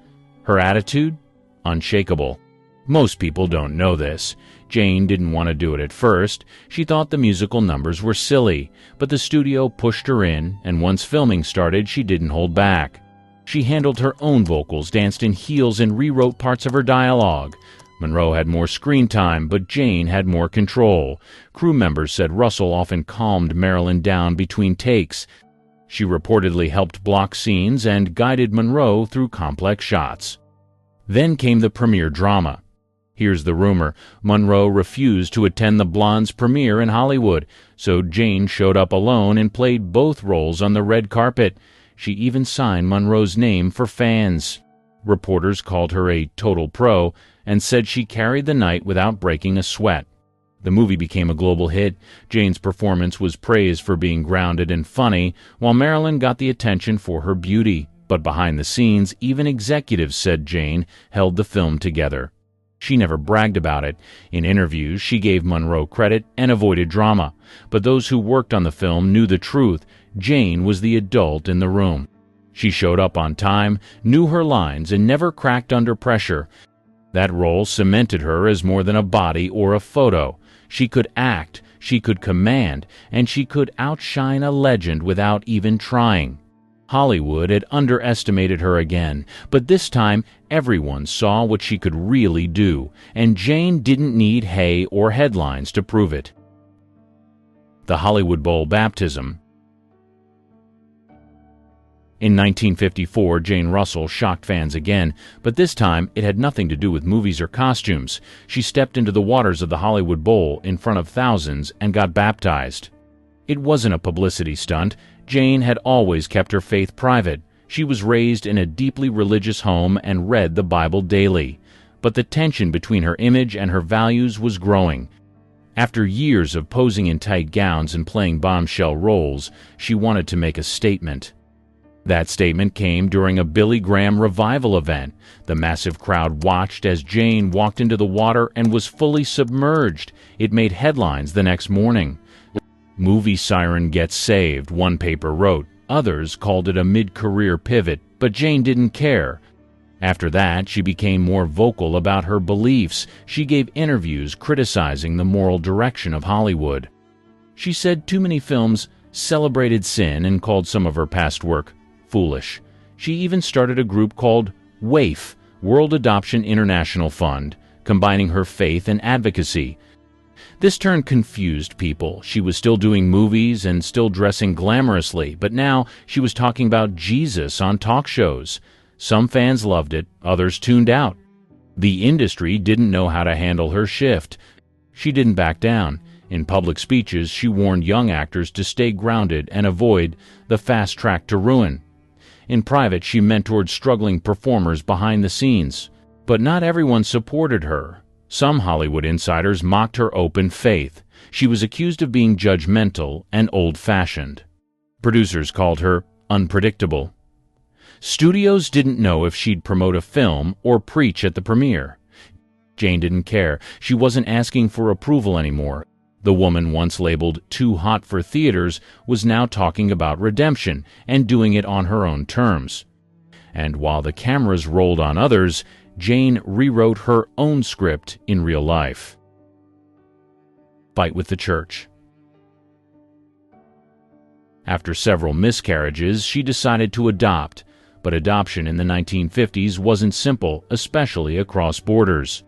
Her attitude? Unshakable. Most people don't know this. Jane didn't want to do it at first. She thought the musical numbers were silly, but the studio pushed her in, and once filming started, she didn't hold back. She handled her own vocals, danced in heels, and rewrote parts of her dialogue. Monroe had more screen time, but Jane had more control. Crew members said Russell often calmed Marilyn down between takes. She reportedly helped block scenes and guided Monroe through complex shots. Then came the premiere drama. Here's the rumor. Monroe refused to attend the Blondes premiere in Hollywood, so Jane showed up alone and played both roles on the red carpet. She even signed Monroe's name for fans. Reporters called her a total pro and said she carried the night without breaking a sweat. The movie became a global hit. Jane's performance was praised for being grounded and funny, while Marilyn got the attention for her beauty. But behind the scenes, even executives said Jane held the film together. She never bragged about it. In interviews, she gave Monroe credit and avoided drama. But those who worked on the film knew the truth. Jane was the adult in the room. She showed up on time, knew her lines, and never cracked under pressure. That role cemented her as more than a body or a photo. She could act, she could command, and she could outshine a legend without even trying. Hollywood had underestimated her again, but this time everyone saw what she could really do, and Jane didn't need hay or headlines to prove it. The Hollywood Bowl baptism. In 1954, Jane Russell shocked fans again, but this time it had nothing to do with movies or costumes. She stepped into the waters of the Hollywood Bowl in front of thousands and got baptized. It wasn't a publicity stunt. Jane had always kept her faith private. She was raised in a deeply religious home and read the Bible daily. But the tension between her image and her values was growing. After years of posing in tight gowns and playing bombshell roles, she wanted to make a statement. That statement came during a Billy Graham revival event. The massive crowd watched as Jane walked into the water and was fully submerged. It made headlines the next morning. "Movie siren gets saved," one paper wrote. Others called it a mid-career pivot, but Jane didn't care. After that, she became more vocal about her beliefs. She gave interviews criticizing the moral direction of Hollywood. She said too many films celebrated sin and called some of her past work foolish. She even started a group called WAIF, World Adoption International Fund, combining her faith and advocacy. This turn confused people. She was still doing movies and still dressing glamorously, but now she was talking about Jesus on talk shows. Some fans loved it, others tuned out. The industry didn't know how to handle her shift. She didn't back down. In public speeches, she warned young actors to stay grounded and avoid the fast track to ruin. In private, she mentored struggling performers behind the scenes. But not everyone supported her. Some Hollywood insiders mocked her open faith. She was accused of being judgmental and old-fashioned. Producers called her unpredictable. Studios didn't know if she'd promote a film or preach at the premiere. Jane didn't care. She wasn't asking for approval anymore. The woman once labeled too hot for theaters was now talking about redemption and doing it on her own terms. And while the cameras rolled on others, Jane rewrote her own script in real life. Fight with the church. After several miscarriages, she decided to adopt. But adoption in the 1950s wasn't simple, especially across borders.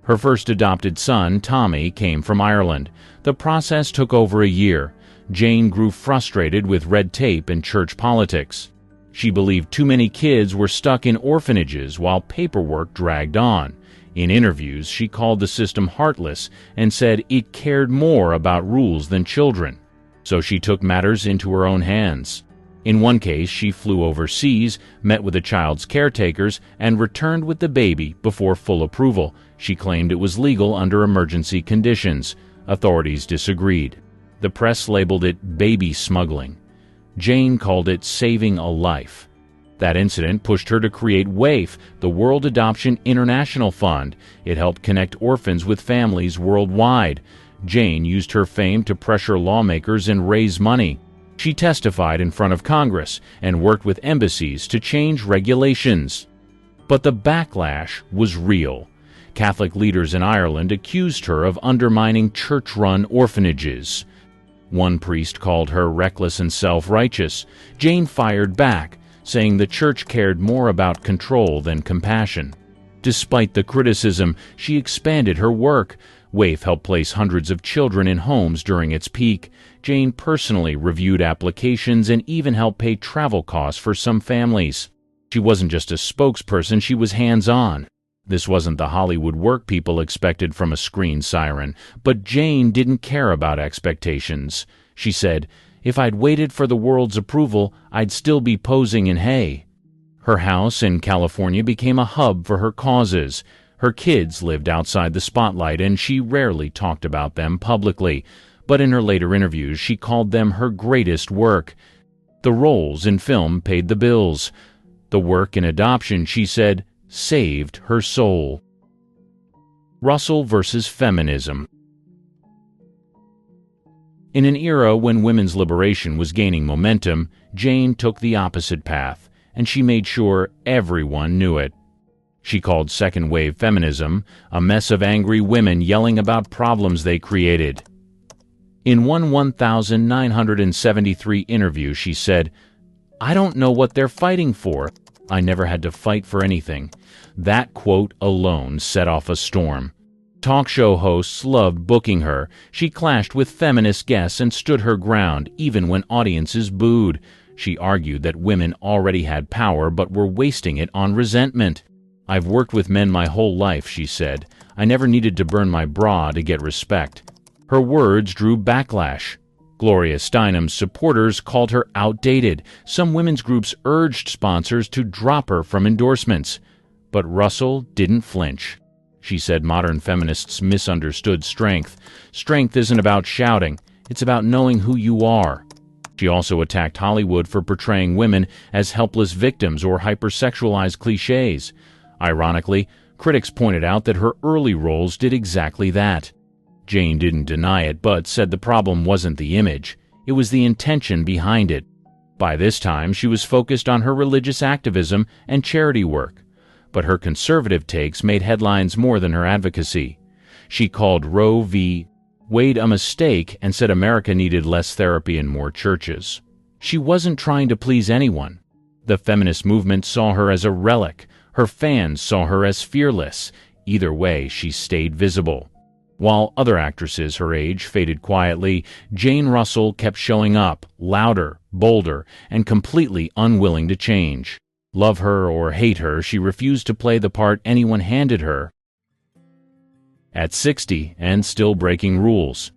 Her first adopted son, Tommy, came from Ireland. The process took over a year. Jane grew frustrated with red tape and church politics. She believed too many kids were stuck in orphanages while paperwork dragged on. In interviews, she called the system heartless and said it cared more about rules than children. So she took matters into her own hands. In one case, she flew overseas, met with the child's caretakers, and returned with the baby before full approval. She claimed it was legal under emergency conditions. Authorities disagreed. The press labeled it baby smuggling. Jane called it saving a life. That incident pushed her to create WAIF, the World Adoption International Fund. It helped connect orphans with families worldwide. Jane used her fame to pressure lawmakers and raise money. She testified in front of Congress and worked with embassies to change regulations. But the backlash was real. Catholic leaders in Ireland accused her of undermining church-run orphanages. One priest called her reckless and self-righteous. Jane fired back, saying the church cared more about control than compassion. Despite the criticism, she expanded her work. WAIF helped place hundreds of children in homes during its peak. Jane personally reviewed applications and even helped pay travel costs for some families. She wasn't just a spokesperson, she was hands-on. This wasn't the Hollywood work people expected from a screen siren, but Jane didn't care about expectations. She said, "If I'd waited for the world's approval, I'd still be posing in hay." Her house in California became a hub for her causes. Her kids lived outside the spotlight, and she rarely talked about them publicly. But in her later interviews, she called them her greatest work. The roles in film paid the bills. The work in adoption, she said, saved her soul. Russell versus feminism. In an era when women's liberation was gaining momentum, Jane took the opposite path, and she made sure everyone knew it. She called second-wave feminism a mess of angry women yelling about problems they created. In one 1,973 interview, she said, "I don't know what they're fighting for. I never had to fight for anything." That quote alone set off a storm. Talk show hosts loved booking her. She clashed with feminist guests and stood her ground, even when audiences booed. She argued that women already had power but were wasting it on resentment. "I've worked with men my whole life," she said. "I never needed to burn my bra to get respect." Her words drew backlash. Gloria Steinem's supporters called her outdated. Some women's groups urged sponsors to drop her from endorsements. But Russell didn't flinch. She said modern feminists misunderstood strength. Strength isn't about shouting. It's about knowing who you are. She also attacked Hollywood for portraying women as helpless victims or hypersexualized cliches. Ironically, critics pointed out that her early roles did exactly that. Jane didn't deny it, but said the problem wasn't the image. It was the intention behind it. By this time, she was focused on her religious activism and charity work. But her conservative takes made headlines more than her advocacy. She called Roe v. Wade a mistake and said America needed less therapy and more churches. She wasn't trying to please anyone. The feminist movement saw her as a relic. Her fans saw her as fearless. Either way, she stayed visible. While other actresses her age faded quietly, Jane Russell kept showing up, louder, bolder, and completely unwilling to change. Love her or hate her, she refused to play the part anyone handed her. At 60 and still breaking rules.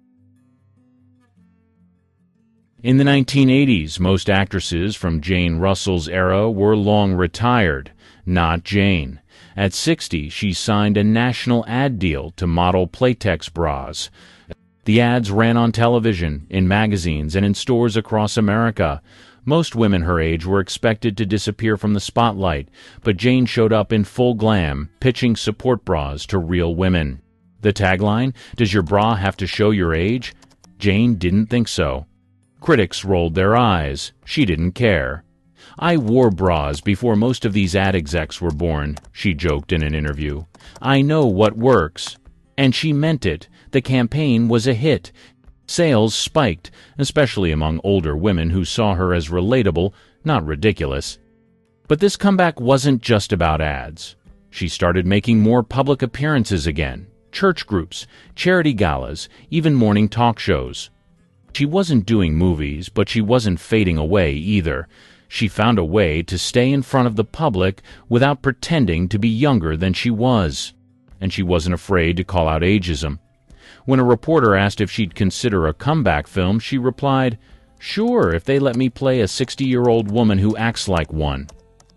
In the 1980s, most actresses from Jane Russell's era were long retired. Not Jane. At 60, she signed a national ad deal to model Playtex bras. The ads ran on television, in magazines, and in stores across America. Most women her age were expected to disappear from the spotlight, but Jane showed up in full glam, pitching support bras to real women. The tagline, "Does your bra have to show your age?" Jane didn't think so. Critics rolled their eyes. She didn't care. "I wore bras before most of these ad execs were born," she joked in an interview. "I know what works." And she meant it. The campaign was a hit. Sales spiked, especially among older women who saw her as relatable, not ridiculous. But this comeback wasn't just about ads. She started making more public appearances again, church groups, charity galas, even morning talk shows. She wasn't doing movies, but she wasn't fading away either. She found a way to stay in front of the public without pretending to be younger than she was. And she wasn't afraid to call out ageism. When a reporter asked if she'd consider a comeback film, she replied, "Sure, if they let me play a 60-year-old woman who acts like one."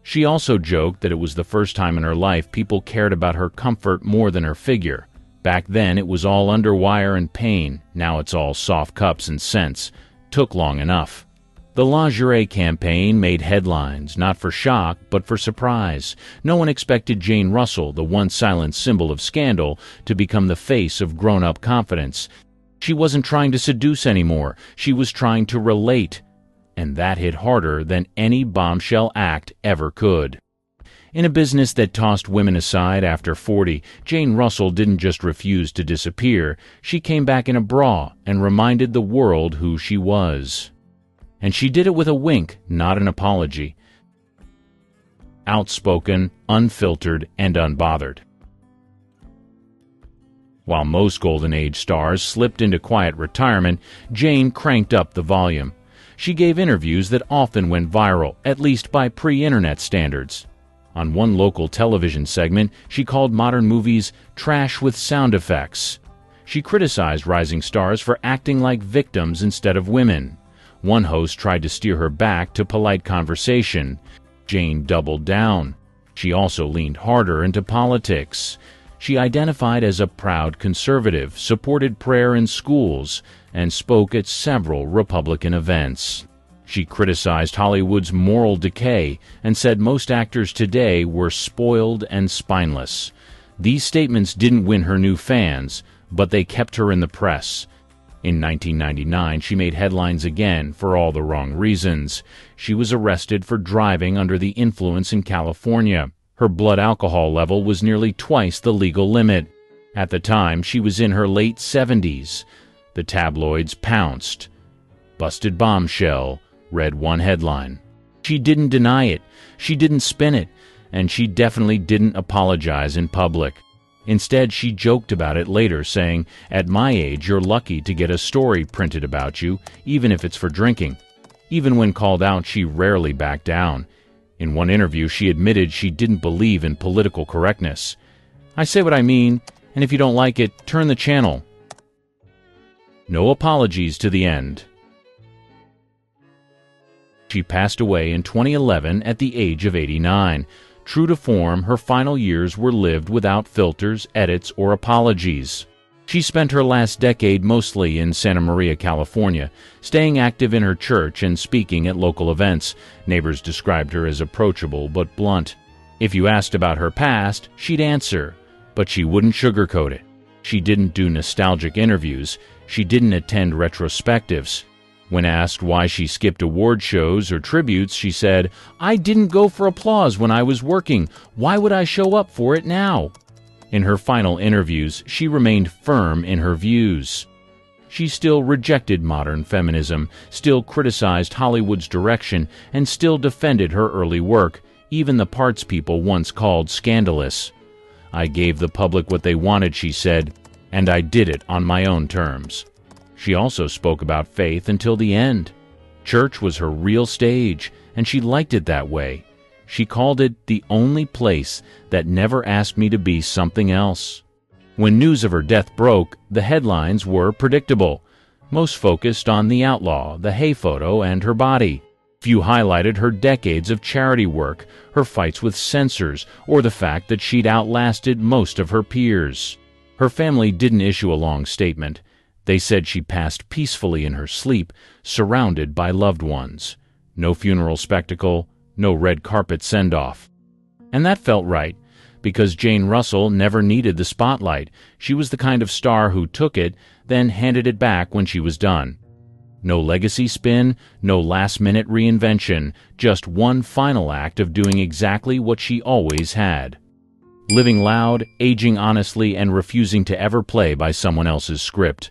She also joked that it was the first time in her life people cared about her comfort more than her figure. Back then it was all underwire and pain. Now it's all soft cups and scents. Took long enough. The lingerie campaign made headlines, not for shock, but for surprise. No one expected Jane Russell, the once silent symbol of scandal, to become the face of grown-up confidence. She wasn't trying to seduce anymore. She was trying to relate. And that hit harder than any bombshell act ever could. In a business that tossed women aside after 40, Jane Russell didn't just refuse to disappear. She came back in a bra and reminded the world who she was. And she did it with a wink, not an apology. Outspoken, unfiltered, and unbothered. While most Golden Age stars slipped into quiet retirement, Jane cranked up the volume. She gave interviews that often went viral, at least by pre-internet standards. On one local television segment, she called modern movies trash with sound effects. She criticized rising stars for acting like victims instead of women. One host tried to steer her back to polite conversation. Jane doubled down. She also leaned harder into politics. She identified as a proud conservative, supported prayer in schools, and spoke at several Republican events. She criticized Hollywood's moral decay and said most actors today were spoiled and spineless. These statements didn't win her new fans, but they kept her in the press. In 1999, she made headlines again for all the wrong reasons. She was arrested for driving under the influence in California. Her blood alcohol level was nearly twice the legal limit. At the time, she was in her late 70s. The tabloids pounced. "Busted bombshell," read one headline. She didn't deny it. She didn't spin it. And she definitely didn't apologize in public. Instead, she joked about it later, saying, "At my age, you're lucky to get a story printed about you, even if it's for drinking." Even when called out, she rarely backed down. In one interview, she admitted she didn't believe in political correctness. "I say what I mean, and if you don't like it, turn the channel." No apologies to the end. She passed away in 2011 at the age of 89. True to form, her final years were lived without filters, edits, or apologies. She spent her last decade mostly in Santa Maria, California, staying active in her church and speaking at local events. Neighbors described her as approachable but blunt. If you asked about her past, she'd answer, but she wouldn't sugarcoat it. She didn't do nostalgic interviews. She didn't attend retrospectives. When asked why she skipped award shows or tributes, she said, "I didn't go for applause when I was working. Why would I show up for it now?" In her final interviews, she remained firm in her views. She still rejected modern feminism, still criticized Hollywood's direction, and still defended her early work, even the parts people once called scandalous. "I gave the public what they wanted," she said, "and I did it on my own terms." She also spoke about faith until the end. Church was her real stage, and she liked it that way. She called it the only place that never asked me to be something else. When news of her death broke, the headlines were predictable. Most focused on the outlaw, the hay photo, and her body. Few highlighted her decades of charity work, her fights with censors, or the fact that she'd outlasted most of her peers. Her family didn't issue a long statement. They said she passed peacefully in her sleep, surrounded by loved ones. No funeral spectacle, no red carpet send-off. And that felt right, because Jane Russell never needed the spotlight. She was the kind of star who took it, then handed it back when she was done. No legacy spin, no last-minute reinvention, just one final act of doing exactly what she always had. Living loud, aging honestly, and refusing to ever play by someone else's script.